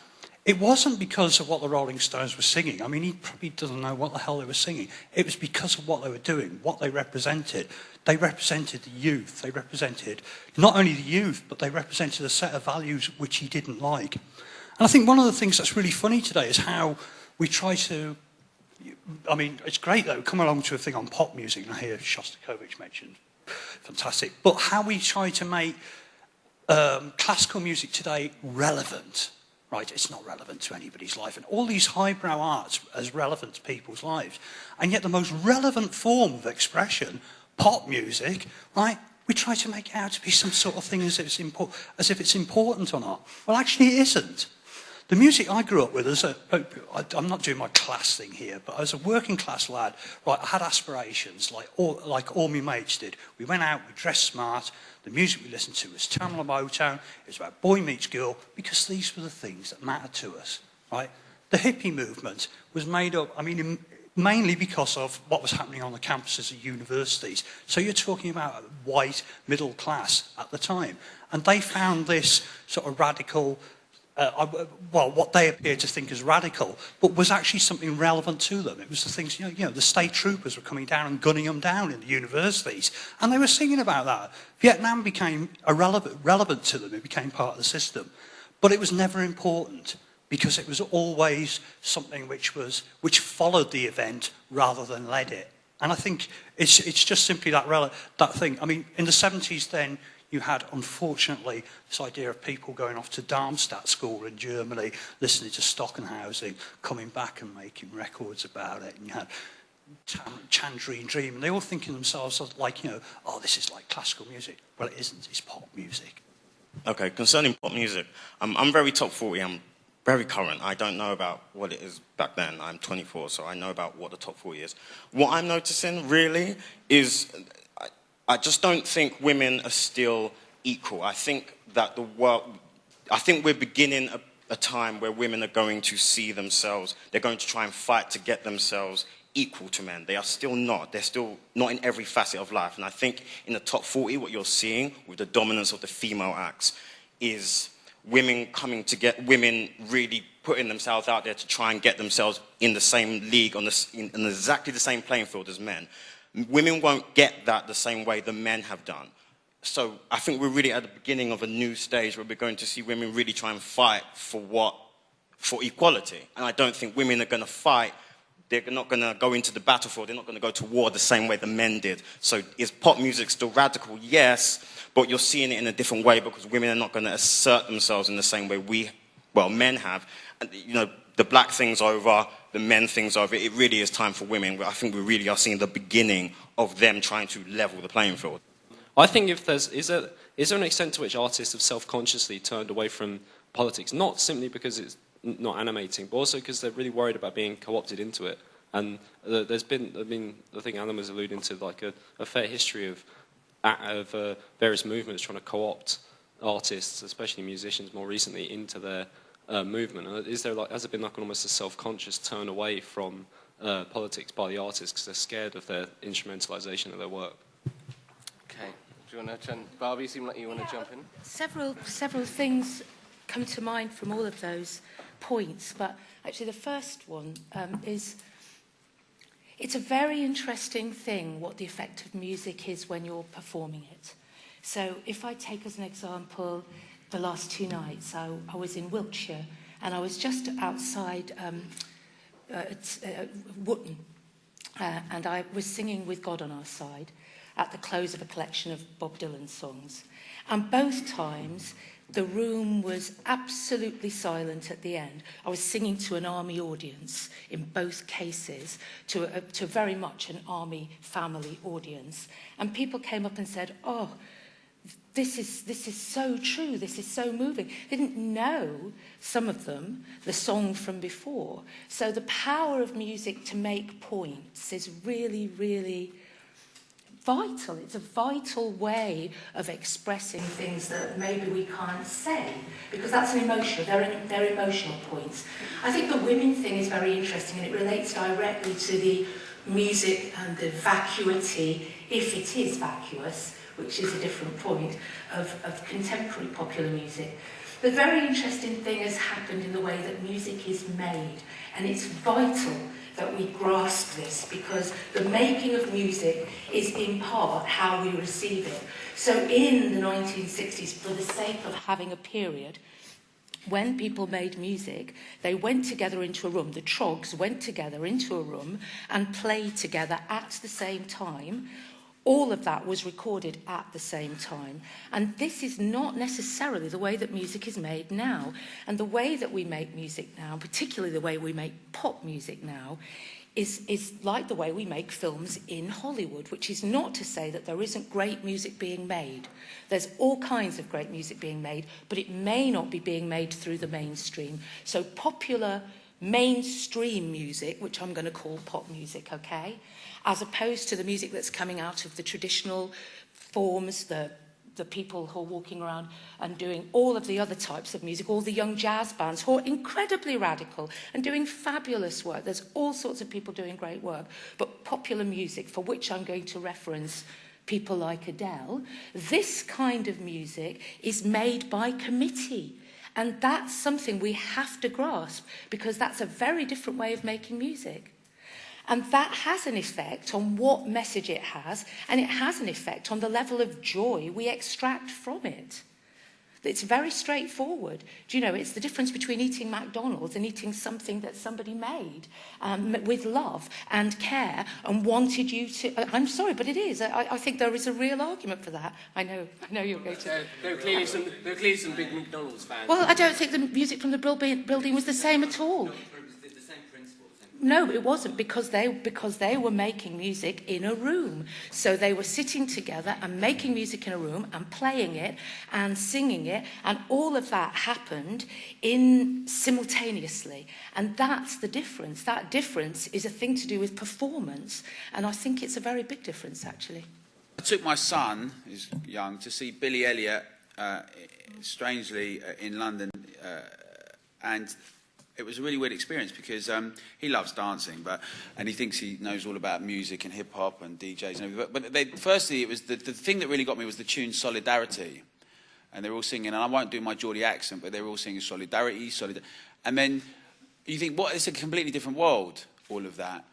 it wasn't because of what the Rolling Stones were singing. I mean, he probably doesn't know what the hell they were singing. It was because of what they were doing, what they represented. They represented the youth. They represented not only the youth, but they represented a set of values which he didn't like. And I think one of the things that's really funny today is how we try to, I mean, it's great that we come along to a thing on pop music, and I hear Shostakovich mentioned, fantastic, but how we try to make classical music today relevant, right? It's not relevant to anybody's life, and all these highbrow arts as relevant to people's lives, and yet the most relevant form of expression, pop music, right? We try to make it out to be some sort of thing as if it's important or not. Well, actually, it isn't. The music I grew up with, I'm not doing my class thing here, but as a working class lad, right, I had aspirations like all my mates did. We went out, we dressed smart. The music we listened to was Tamla Motown. It was about boy meets girl, because these were the things that mattered to us, right? The hippie movement was made up, I mean, mainly because of what was happening on the campuses of universities. So you're talking about white middle class at the time. And they found this sort of radical, what they appeared to think as radical, but was actually something relevant to them. It was the things, you know, the state troopers were coming down and gunning them down in the universities, and they were singing about that. Vietnam became relevant to them. It became part of the system, but it was never important, because it was always something which followed the event rather than led it. And I think it's just simply that thing. I mean, in the 70s then, you had, unfortunately, this idea of people going off to Darmstadt school in Germany, listening to Stockenhausen, coming back and making records about it. And you had Chandrine Dream, and they all thinking to themselves like, you know, oh, this is like classical music. Well, it isn't. It's pop music. Okay, concerning pop music, I'm very top 40. I'm very current. I don't know about what it is back then. I'm 24, so I know about what the top 40 is. What I'm noticing, really, is I just don't think women are still equal. I think that we're beginning a time where women are going to see themselves, they're going to try and fight to get themselves equal to men. They are still not. They're still not in every facet of life. And I think in the top 40, what you're seeing with the dominance of the female acts is women coming to get, women really putting themselves out there to try and get themselves in the same league, in exactly the same playing field as men. Women won't get that the same way the men have done. So I think we're really at the beginning of a new stage where we're going to see women really try and fight for equality. And I don't think women are going to fight. They're not going to go into the battlefield. They're not going to go to war the same way the men did. So is pop music still radical? Yes, but you're seeing it in a different way because women are not going to assert themselves in the same way men have. And, you know, the black thing's over, the men thing's over. It really is time for women. I think we really are seeing the beginning of them trying to level the playing field. I think if is there an extent to which artists have self-consciously turned away from politics, not simply because it's not animating, but also because they're really worried about being co-opted into it. And there's been, I think Alan was alluding to like a fair history of various movements trying to co-opt artists, especially musicians, more recently into their movement. And has there been like almost a self-conscious turn away from politics by the artists because they're scared of their instrumentalization of their work? Okay. Do you want to turn, Barb? You seem like you want to jump in. Several things come to mind from all of those points, but actually the first one is it's a very interesting thing what the effect of music is when you're performing it. So if I take as an example the last 2 nights, I was in Wiltshire and I was just outside Wootton and I was singing With God on Our Side at the close of a collection of Bob Dylan songs. And both times the room was absolutely silent at the end. I was singing to an army audience in both cases, to very much an army family audience. And people came up and said, oh, this is so true, this is so moving. They didn't know, some of them, the song from before. So the power of music to make points is really, really vital. It's a vital way of expressing things that maybe we can't say, because that's an emotional, they're emotional points. I think the women thing is very interesting, and it relates directly to the music and the vacuity, if it is vacuous, which is a different point, of contemporary popular music. The very interesting thing has happened in the way that music is made, and it's vital that we grasp this, because the making of music is in part how we receive it. So in the 1960s, for the sake of having a period, when people made music, they went together into a room, the Trogs went together into a room and played together at the same time. All of that was recorded at the same time. And this is not necessarily the way that music is made now. And the way that we make music now, particularly the way we make pop music now, is like the way we make films in Hollywood, which is not to say that there isn't great music being made. There's all kinds of great music being made, but it may not be being made through the mainstream. So popular mainstream music, which I'm going to call pop music, okay, as opposed to the music that's coming out of the traditional forms, the people who are walking around and doing all of the other types of music, all the young jazz bands who are incredibly radical and doing fabulous work. There's all sorts of people doing great work. But popular music, for which I'm going to reference people like Adele, this kind of music is made by committee. And that's something we have to grasp, because that's a very different way of making music. And that has an effect on what message it has, and it has an effect on the level of joy we extract from it. It's very straightforward. Do you know, it's the difference between eating McDonald's and eating something that somebody made with love and care and wanted you to... I'm sorry, but it is. I think there is a real argument for that. I know you're going to... There are clearly some big McDonald's fans. Well, I don't think the music from the building was the same at all. No, it wasn't, because they were making music in a room. So they were sitting together and making music in a room and playing it and singing it, and all of that happened simultaneously. And that's the difference. That difference is a thing to do with performance, and I think it's a very big difference, actually. I took my son, who's young, to see Billy Elliot, strangely, in London, and it was a really weird experience because he loves dancing, and he thinks he knows all about music and hip hop and DJs and everything. But firstly, it was the thing that really got me was the tune "Solidarity," and they're all singing. And I won't do my Geordie accent, but they're all singing "Solidarity, Solidarity." And then you think, what? It's a completely different world, all of that.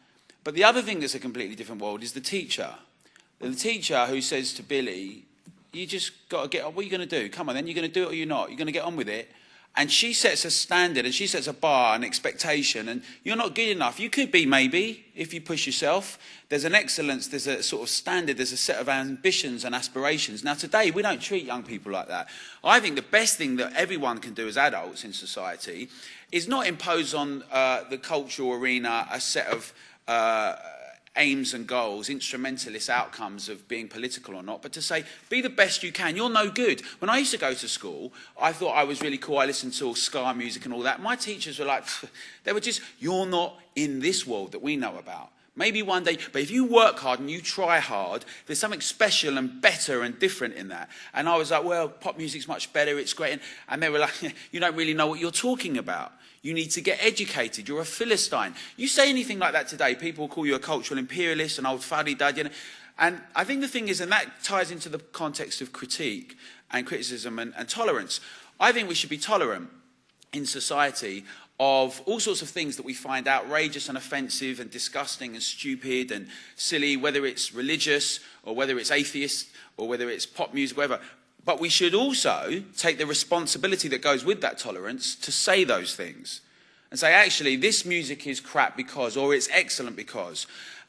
But the other thing that's a completely different world is the teacher. The teacher who says to Billy, "You just got to get on. What are you going to do? Come on, then you're going to do it or you're not. You're going to get on with it." And she sets a standard and she sets a bar, an expectation, and you're not good enough. You could be, maybe, if you push yourself. There's an excellence, there's a sort of standard, there's a set of ambitions and aspirations. Now, today, we don't treat young people like that. I think the best thing that everyone can do as adults in society is not impose on the cultural arena a set of aims and goals, instrumentalist outcomes of being political or not, but to say, be the best you can. You're no good. When I used to go to school, I thought I was really cool. I listened to all ska music and all that. My teachers were like, they were just, you're not in this world that we know about. Maybe one day, but if you work hard and you try hard, there's something special and better and different in that. And I was like, well, pop music's much better, it's great. And they were like, you don't really know what you're talking about. You need to get educated. You're a Philistine. You say anything like that today, people will call you a cultural imperialist, an old fuddy-dud. You know? And I think the thing is, and that ties into the context of critique and criticism and tolerance, I think we should be tolerant in society of all sorts of things that we find outrageous and offensive and disgusting and stupid and silly, whether it's religious or whether it's atheist or whether it's pop music, whatever. But we should also take the responsibility that goes with that tolerance to say those things and say, actually, this music is crap because, or it's excellent because.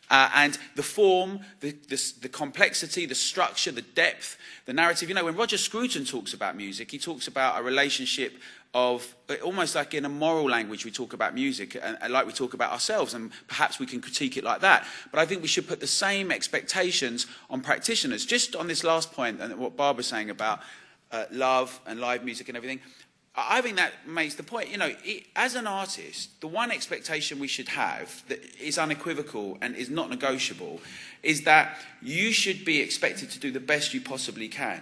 And the form, the complexity, the structure, the depth, the narrative. You know, when Roger Scruton talks about music, he talks about a relationship of, almost like in a moral language, we talk about music, and like we talk about ourselves, and perhaps we can critique it like that. But I think we should put the same expectations on practitioners. Just on this last point, and what Barb was saying about love and live music and everything, I think that makes the point. You know, as an artist, the one expectation we should have that is unequivocal and is not negotiable is that you should be expected to do the best you possibly can.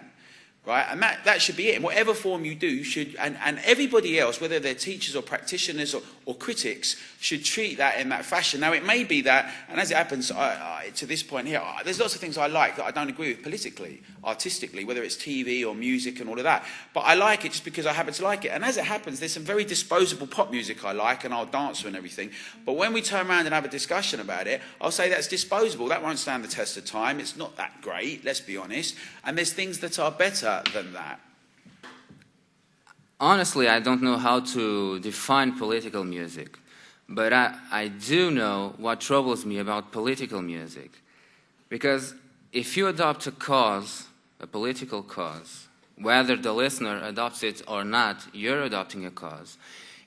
Right? And that should be it. In whatever form you do, you should, and everybody else, whether they're teachers or practitioners or critics, should treat that in that fashion. Now, it may be that, and as it happens to this point here, there's lots of things I like that I don't agree with politically, artistically, whether it's TV or music and all of that. But I like it just because I happen to like it. And as it happens, there's some very disposable pop music I like, and I'll dance to and everything. But when we turn around and have a discussion about it, I'll say that's disposable. That won't stand the test of time. It's not that great, let's be honest. And there's things that are better than that. Honestly, I don't know how to define political music, but I do know what troubles me about political music. Because if you adopt a cause, a political cause, whether the listener adopts it or not, you're adopting a cause.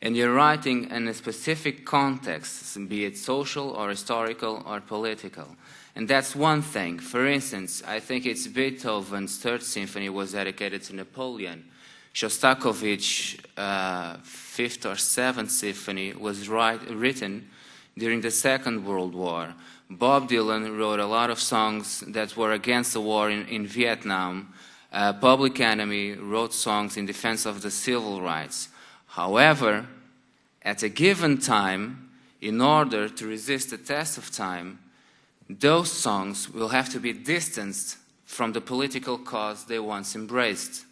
And you're writing in a specific context, be it social or historical or political. And that's one thing. For instance, I think it's Beethoven's Third Symphony was dedicated to Napoleon. Shostakovich's Fifth or Seventh Symphony was written during the Second World War. Bob Dylan wrote a lot of songs that were against the war in Vietnam. Public Enemy wrote songs in defense of the civil rights. However, at a given time, in order to resist the test of time, those songs will have to be distanced from the political cause they once embraced.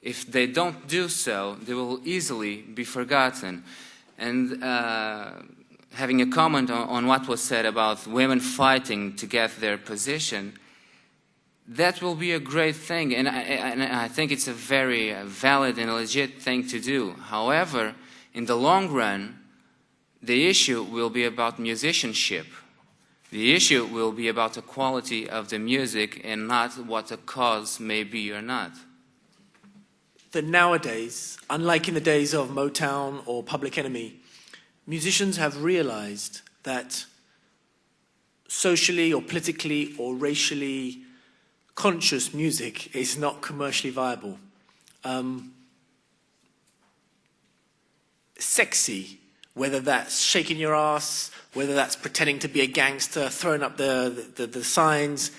If they don't do so, they will easily be forgotten. And having a comment on what was said about women fighting to get their position, that will be a great thing, and I think it's a very valid and legit thing to do. However, in the long run, the issue will be about musicianship. The issue will be about the quality of the music and not what the cause may be or not. That nowadays, unlike in the days of Motown or Public Enemy, musicians have realized that socially or politically or racially conscious music is not commercially viable. Sexy, whether that's shaking your ass, whether that's pretending to be a gangster, throwing up the signs,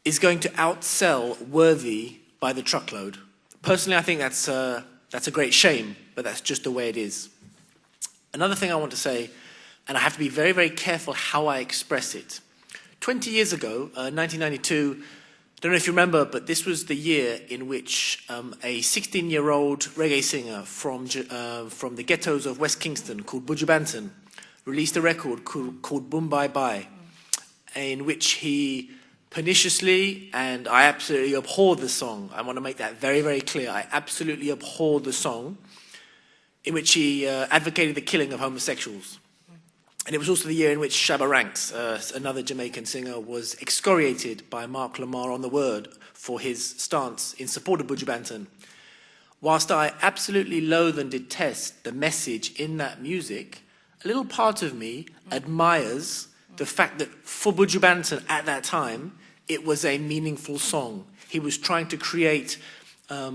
is going to outsell worthy by the truckload. Personally, I think that's a great shame, but that's just the way it is. Another thing I want to say, and I have to be very, very careful how I express it. 20 years ago, 1992, I don't know if you remember, but this was the year in which a 16-year-old reggae singer from the ghettos of West Kingston called Buju Banton released a record called Boom Bye Bye, in which he perniciously, and I absolutely abhor the song. I want to make that very, very clear. I absolutely abhor the song, in which he advocated the killing of homosexuals. And it was also the year in which Shabba Ranks, another Jamaican singer, was excoriated by Mark Lamar on The Word for his stance in support of Buju Banton. Whilst I absolutely loathe and detest the message in that music, a little part of me admires the fact that for Buju Banton at that time, it was a meaningful song. He was trying to create a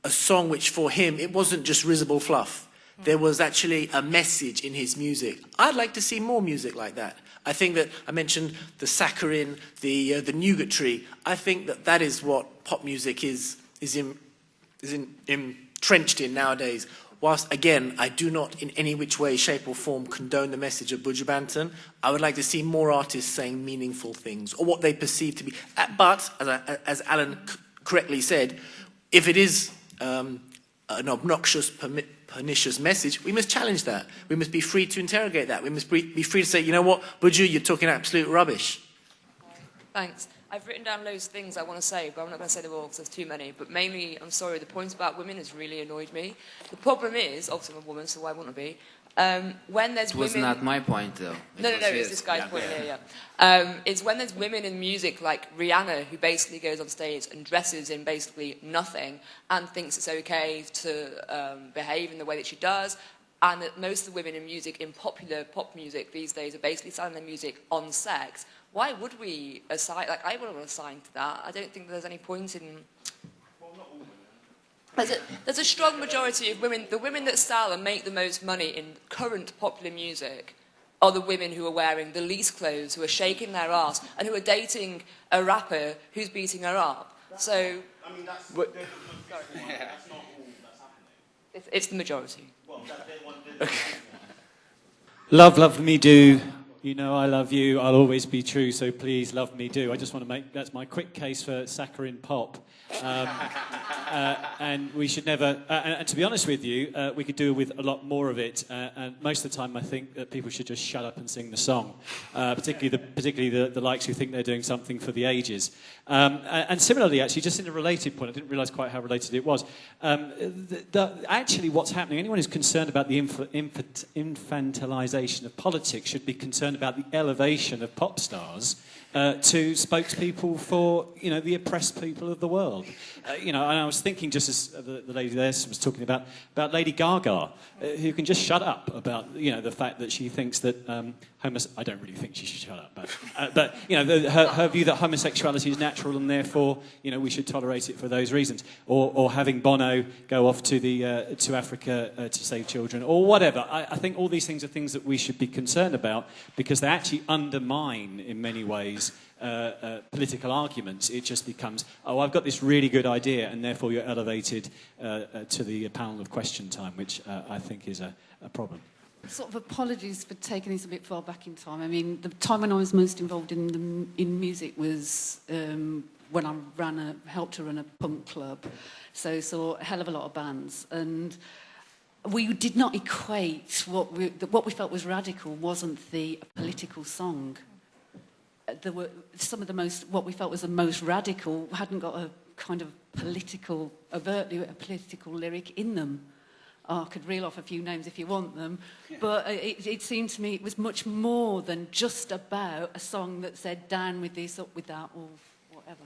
song which for him, it wasn't just risible fluff. There was actually a message in his music. I'd like to see more music like that. I think that, I mentioned the saccharine, the nougatry. I think that that is what pop music is entrenched in nowadays. Whilst, again, I do not in any which way, shape or form condone the message of Buju Banton, I would like to see more artists saying meaningful things, or what they perceive to be. But, as Alan correctly said, if it is an obnoxious, pernicious message, we must challenge that. We must be free to interrogate that. We must be free to say, you know what, Buju, you're talking absolute rubbish. Thanks. I've written down loads of things I want to say, but I'm not going to say them all because there's too many. But mainly, I'm sorry, the point about women has really annoyed me. The problem is, obviously I'm a woman, so why wouldn't I be? When there's women... It was not my point, though. No, it's this guy's point here, yeah. It's when there's women in music like Rihanna, who basically goes on stage and dresses in basically nothing and thinks it's okay to behave in the way that she does, and that most of the women in music, in popular pop music these days, are basically selling their music on sex. Why would we assign... Like, I wouldn't assign to that. I don't think there's any point in... There's a strong majority of women. The women that sell and make the most money in current popular music are the women who are wearing the least clothes, who are shaking their ass, and who are dating a rapper who's beating her up. So, I mean, that's not all that's happening. It's the majority. Well, Love me do. You know I love you. I'll always be true. So please love me do. I just want to make that's my quick case for saccharine pop. And we should never, and to be honest with you, we could do with a lot more of it. And most of the time, I think that people should just shut up and sing the song, particularly the likes who think they're doing something for the ages. And similarly, actually, just in a related point, I didn't realise quite how related it was. Actually, what's happening? Anyone who's concerned about the infantilisation of politics should be concerned about the elevation of pop stars to spokespeople for, you know, the oppressed people of the world. You know, and I was thinking, just as the lady there was talking about Lady Gaga, who can just shut up about, you know, the fact that she thinks that I don't really think she should shut up, but you know, her view that homosexuality is natural and therefore, you know, we should tolerate it for those reasons, or having Bono go off to Africa to save children, or whatever. I think all these things are things that we should be concerned about because they actually undermine, in many ways, political arguments. It just becomes, oh, I've got this really good idea, and therefore you're elevated to the panel of question time, which I think is a problem. Sort of apologies for taking this a bit far back in time. I mean, the time when I was most involved in music was when I helped to run a punk club. So saw a hell of a lot of bands, and we did not equate what we felt was radical wasn't the political song. There were some of the what we felt was the most radical hadn't got a kind of overtly a political lyric in them. I could reel off a few names if you want them, but it seemed to me it was much more than just about a song that said down with this, up with that, or whatever.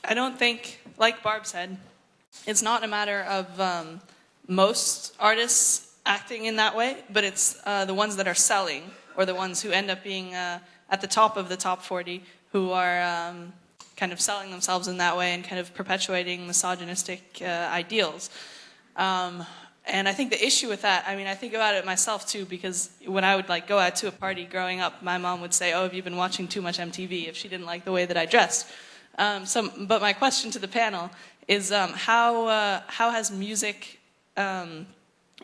I don't think, like Barb said, it's not a matter of most artists acting in that way, but it's the ones that are selling, or the ones who end up being at the top of the top 40, who are kind of selling themselves in that way and kind of perpetuating misogynistic ideals. And I think the issue with that, I mean, I think about it myself too, because when I would like go out to a party growing up, my mom would say, "Oh, have you been watching too much MTV?" if she didn't like the way that I dressed. But my question to the panel is, how has music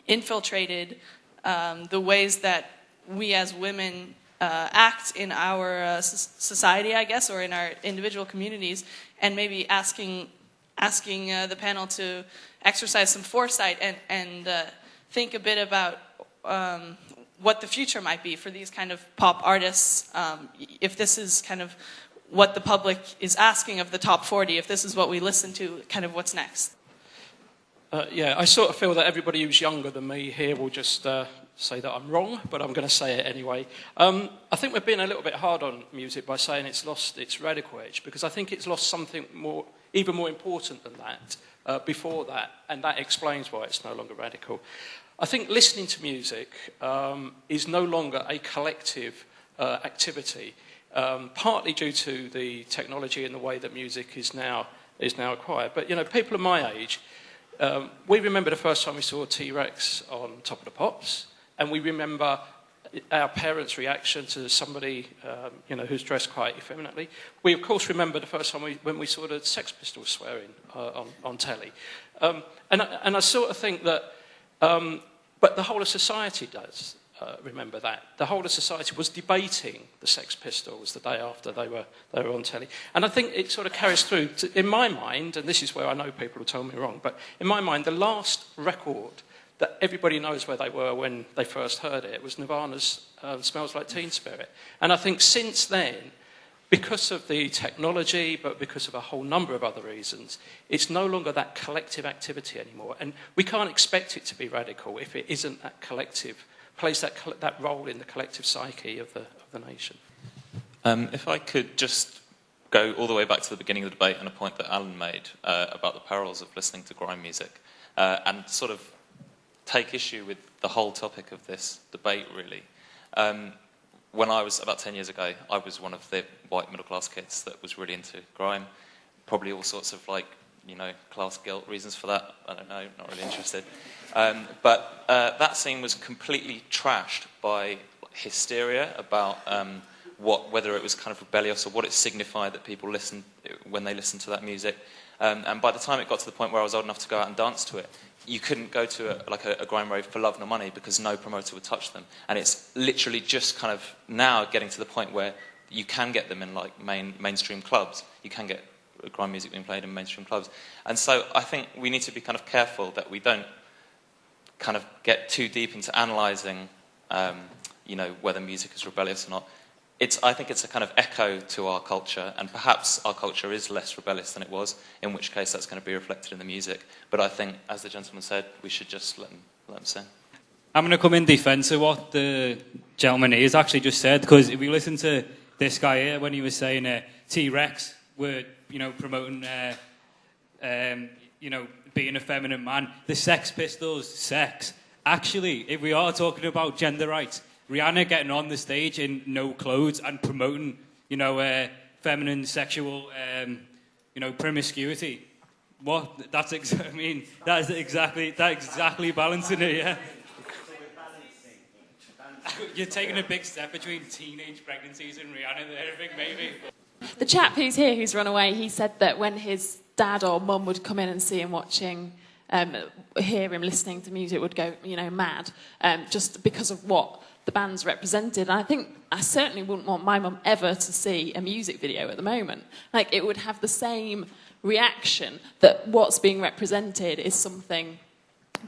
infiltrated the ways that we as women act in our society, I guess, or in our individual communities, and maybe asking the panel to exercise some foresight and think a bit about what the future might be for these kind of pop artists, if this is kind of what the public is asking of the top 40, if this is what we listen to, kind of what's next. Yeah, I sort of feel that everybody who's younger than me here will just say that I'm wrong, but I'm going to say it anyway. I think we're being a little bit hard on music by saying it's lost its radical edge, because I think it's lost something more, even more important than that, before that, and that explains why it's no longer radical. I think listening to music is no longer a collective activity, partly due to the technology and the way that music is now acquired. But, you know, people of my age, we remember the first time we saw T-Rex on Top of the Pops, and we remember our parents' reaction to somebody, you know, who's dressed quite effeminately. We, of course, remember the first time when we saw the Sex Pistols swearing on telly. And I sort of think that, but the whole of society does remember that. The whole of society was debating the Sex Pistols the day after they were on telly. And I think it sort of carries through. In my mind, and this is where I know people will tell me wrong, but in my mind, the last record that everybody knows where they were when they first heard it was Nirvana's Smells Like Teen Spirit. And I think since then, because of the technology, but because of a whole number of other reasons, it's no longer that collective activity anymore. And we can't expect it to be radical if it isn't that collective, plays that role in the collective psyche of the nation. If I could just go all the way back to the beginning of the debate and a point that Alan made about the perils of listening to grime music, and sort of take issue with the whole topic of this debate, really. When I was, about 10 years ago, I was one of the white middle-class kids that was really into grime. Probably all sorts of, like, you know, class guilt reasons for that. I don't know, not really interested. But that scene was completely trashed by hysteria about whether it was kind of rebellious or what it signified that people listened when they listened to that music. And by the time it got to the point where I was old enough to go out and dance to it, you couldn't go to a grime rave for love nor money because no promoter would touch them. And it's literally just kind of now getting to the point where you can get them in like mainstream clubs. You can get grime music being played in mainstream clubs. And so I think we need to be kind of careful that we don't kind of get too deep into analysing, you know, whether music is rebellious or not. I think it's a kind of echo to our culture, and perhaps our culture is less rebellious than it was, in which case that's going to be reflected in the music. But I think, as the gentleman said, we should just let them sing. I'm going to come in defence of what the gentleman here has actually just said, because if we listen to this guy here when he was saying T-Rex were, you know, promoting, you know, being a feminine man, the Sex Pistols, sex. Actually, if we are talking about gender rights, Rihanna getting on the stage in no clothes and promoting, you know, feminine sexual, you know, promiscuity. What? That's I mean, that's exactly balancing it, yeah. You're taking a big step between teenage pregnancies and Rihanna there, I think, maybe. The chap who's here, who's run away, he said that when his dad or mum would come in and see him watching, hear him listening to music, would go, you know, mad, just because of what the band's represented. And I think I certainly wouldn't want my mum ever to see a music video at the moment. Like, it would have the same reaction that what's being represented is something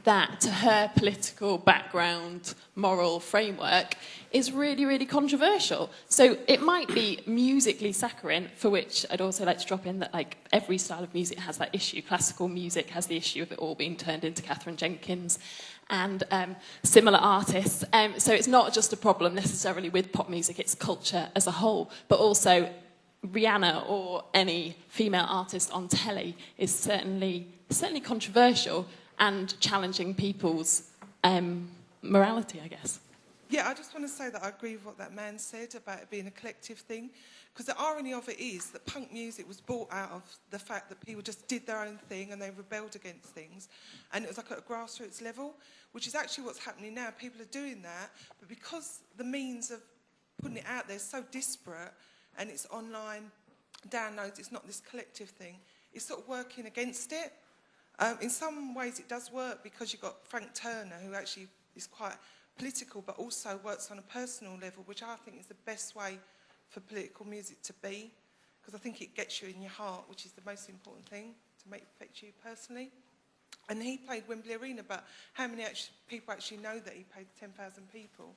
that, to her political background, moral framework, is really, really controversial. So it might be musically saccharine, for which I'd also like to drop in that, like, every style of music has that issue. Classical music has the issue of it all being turned into Catherine Jenkins and similar artists. So it's not just a problem necessarily with pop music, it's culture as a whole, but also Rihanna or any female artist on telly is certainly controversial and challenging people's morality, I guess. Yeah, I just want to say that I agree with what that man said about it being a collective thing, because the irony of it is that punk music was brought out of the fact that people just did their own thing and they rebelled against things, and it was like at a grassroots level, which is actually what's happening now. People are doing that, but because the means of putting it out there is so disparate and it's online downloads, it's not this collective thing, it's sort of working against it. In some ways it does work because you've got Frank Turner, who actually is quite political but also works on a personal level, which I think is the best way for political music to be, because I think it gets you in your heart, which is the most important thing, to make it affect you personally. And he played Wembley Arena, but how many people actually know that he played 10,000 people?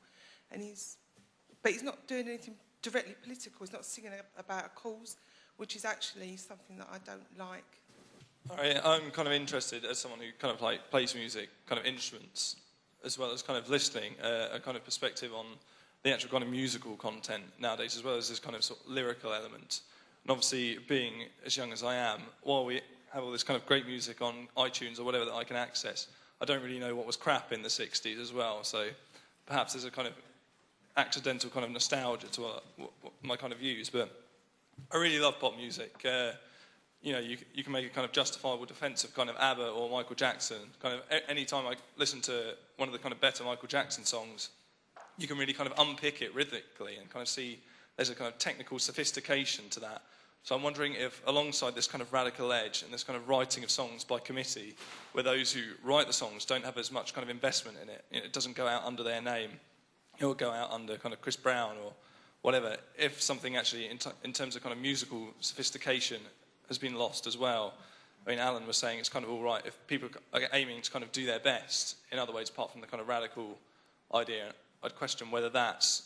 And he's not doing anything directly political. He's not singing about a cause, which is actually something that I don't like. I'm kind of interested, as someone who kind of like plays music, kind of instruments, as well as kind of listening, a kind of perspective on the actual kind of musical content nowadays, as well as this kind of sort of lyrical element. And obviously, being as young as I am, while we have all this kind of great music on iTunes or whatever that I can access, I don't really know what was crap in the 60s as well. So perhaps there's a kind of accidental kind of nostalgia to what my kind of views. But I really love pop music. You know, you can make a kind of justifiable defence of kind of ABBA or Michael Jackson. Kind of any time I listen to one of the kind of better Michael Jackson songs, you can really kind of unpick it rhythmically and kind of see there's a kind of technical sophistication to that. So I'm wondering if, alongside this kind of radical edge and this kind of writing of songs by committee, where those who write the songs don't have as much kind of investment in it, you know, it doesn't go out under their name, it will go out under kind of Chris Brown or whatever, if something actually, in terms of kind of musical sophistication, has been lost as well. I mean, Alan was saying it's kind of all right if people are aiming to kind of do their best in other ways apart from the kind of radical idea. I'd question whether that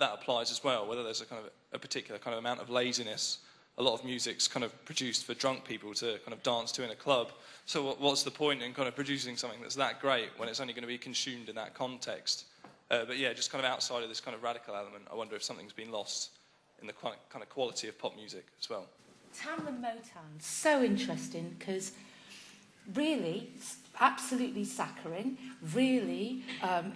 applies as well, whether there's a kind of a particular kind of amount of laziness. A lot of music's kind of produced for drunk people to kind of dance to in a club. So what's the point in kind of producing something that's that great when it's only going to be consumed in that context? But yeah, just kind of outside of this kind of radical element, I wonder if something's been lost in the kind of quality of pop music as well. Tamla Motown, so interesting, because really, absolutely saccharine, really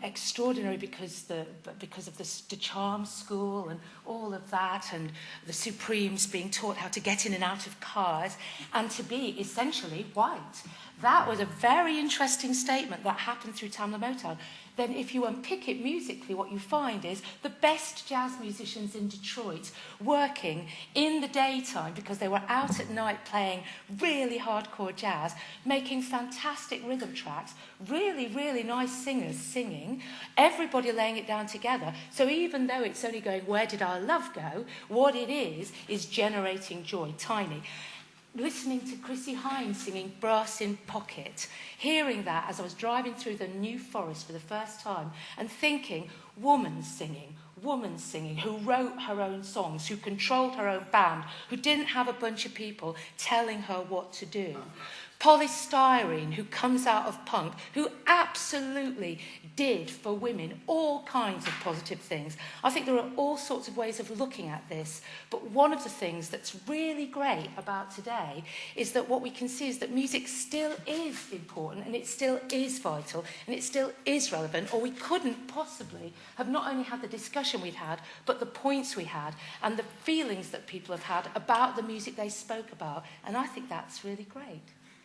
extraordinary because of the charm school and all of that, and the Supremes being taught how to get in and out of cars, and to be essentially white. That was a very interesting statement that happened through Tamla Motown. Then if you unpick it musically, what you find is the best jazz musicians in Detroit working in the daytime because they were out at night playing really hardcore jazz, making fantastic rhythm tracks, really, really nice singers singing, everybody laying it down together. So even though it's only going, where did our love go, what it is generating joy, tiny. Listening to Chrissie Hynde singing Brass in Pocket, hearing that as I was driving through the New Forest for the first time and thinking, woman singing, who wrote her own songs, who controlled her own band, who didn't have a bunch of people telling her what to do. Polystyrene, who comes out of punk, who absolutely did for women all kinds of positive things. I think there are all sorts of ways of looking at this, but one of the things that's really great about today is that what we can see is that music still is important, and it still is vital, and it still is relevant, or we couldn't possibly have not only had the discussion we've had, but the points we had, and the feelings that people have had about the music they spoke about, and I think that's really great.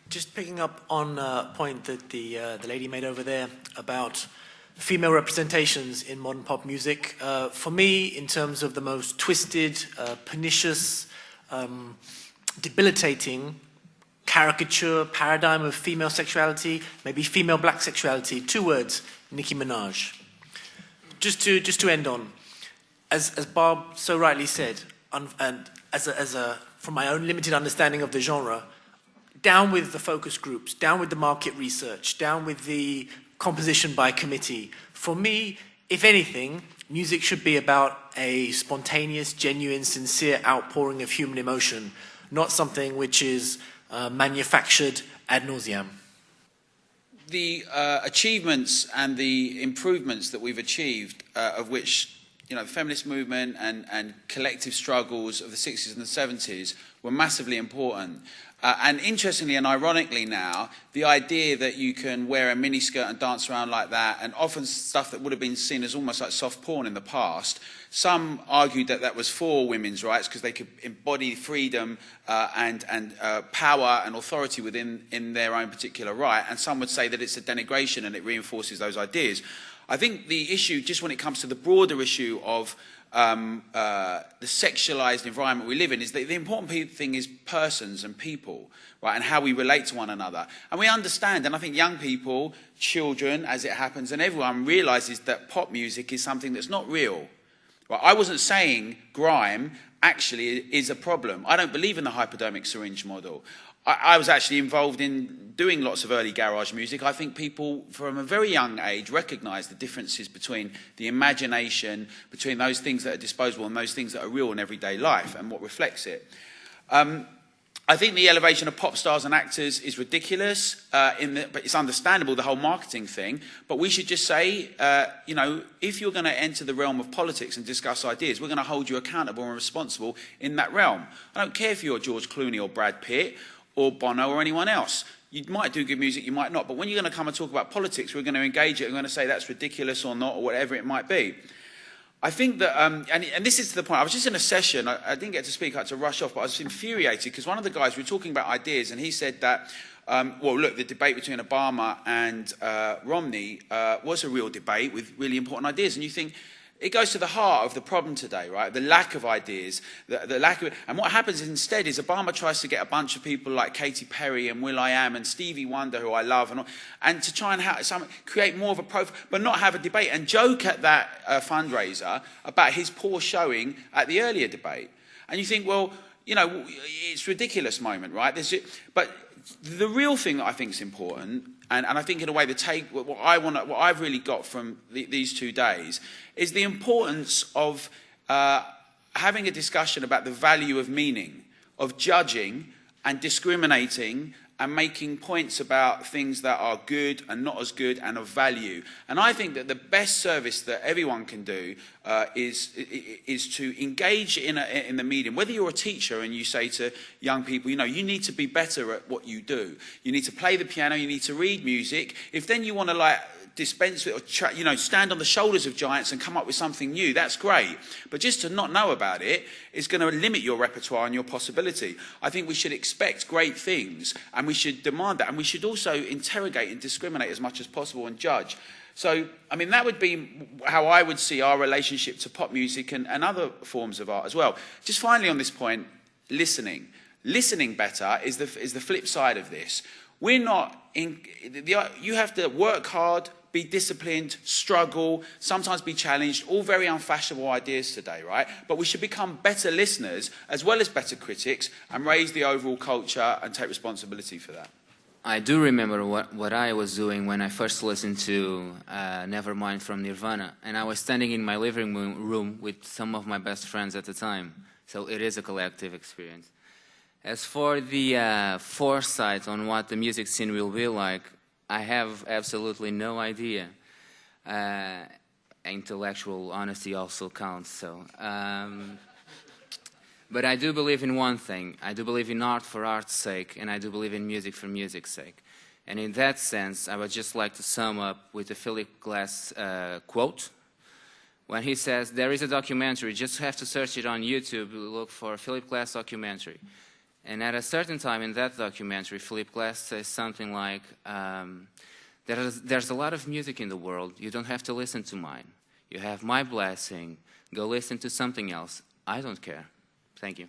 Just picking up on a point that the lady made over there about female representations in modern pop music. For me, in terms of the most twisted, pernicious, debilitating caricature, paradigm of female sexuality, maybe female black sexuality, 2 words, Nicki Minaj. Just to end on, as Barb so rightly said, and from my own limited understanding of the genre, down with the focus groups, down with the market research, down with the composition by committee. For me, if anything, music should be about a spontaneous, genuine, sincere outpouring of human emotion, not something which is manufactured ad nauseam. The achievements and the improvements that we've achieved, of which the feminist movement and collective struggles of the 60s and the 70s were massively important. And interestingly and ironically now, the idea that you can wear a miniskirt and dance around like that, and often stuff that would have been seen as almost like soft porn in the past, some argued that that was for women's rights because they could embody freedom and power and authority within their own particular right, and some would say that it's a denigration and it reinforces those ideas. I think the issue, just when it comes to the broader issue of the sexualized environment we live in, is that the important thing is persons and people, right, and how we relate to one another. And we understand, and I think young people, children, as it happens, and everyone realizes that pop music is something that's not real. Right? I wasn't saying grime actually is a problem. I don't believe in the hypodermic syringe model. I was actually involved in doing lots of early garage music. I think people from a very young age recognise the differences between the imagination, between those things that are disposable and those things that are real in everyday life and what reflects it. I think the elevation of pop stars and actors is ridiculous, but it's understandable, the whole marketing thing. But we should just say, you know, if you're going to enter the realm of politics and discuss ideas, we're going to hold you accountable and responsible in that realm. I don't care if you're George Clooney or Brad Pitt or Bono or anyone else. You might do good music, you might not. But when you're going to come and talk about politics, we're going to engage it. We're going to say that's ridiculous or not, or whatever it might be. I think that, and this is to the point, I was just in a session, I didn't get to speak, I had to rush off, but I was infuriated because one of the guys, we were talking about ideas, and he said that, well, look, the debate between Obama and Romney was a real debate with really important ideas. And you think, it goes to the heart of the problem today, right? The lack of ideas, the lack of... And what happens instead is Obama tries to get a bunch of people like Katy Perry and will.i.am and Stevie Wonder, who I love, and to try and create more of a profile, but not have a debate, and joke at that fundraiser about his poor showing at the earlier debate. And you think, well, you know, it's a ridiculous moment, right? But the real thing that I think is important, and I think in a way what I've really got from these 2 days is the importance of having a discussion about the value of meaning, of judging and discriminating and making points about things that are good and not as good and of value. And I think that the best service that everyone can do is to engage in the medium. Whether you're a teacher and you say to young people, you know, you need to be better at what you do. You need to play the piano, you need to read music. If then you want to like dispense with, or you know, stand on the shoulders of giants and come up with something new, that's great. But just to not know about it is going to limit your repertoire and your possibility. I think we should expect great things, and we should demand that, and we should also interrogate and discriminate as much as possible and judge. So, I mean, that would be how I would see our relationship to pop music and other forms of art as well. Just finally on this point, listening. Listening better is the flip side of this. We're not in... You have to work hard, be disciplined, struggle, sometimes be challenged, all very unfashionable ideas today, right? But we should become better listeners as well as better critics and raise the overall culture and take responsibility for that. I do remember what I was doing when I first listened to Nevermind from Nirvana, and I was standing in my living room with some of my best friends at the time, so it is a collective experience. As for the foresight on what the music scene will be like, I have absolutely no idea. Intellectual honesty also counts, so... But I do believe in one thing. I do believe in art for art's sake, and I do believe in music for music's sake. And in that sense, I would just like to sum up with a Philip Glass quote. When he says, there is a documentary, just have to search it on YouTube, look for a Philip Glass documentary. And at a certain time in that documentary, Philip Glass says something like, there's a lot of music in the world, you don't have to listen to mine. You have my blessing, go listen to something else. I don't care. Thank you.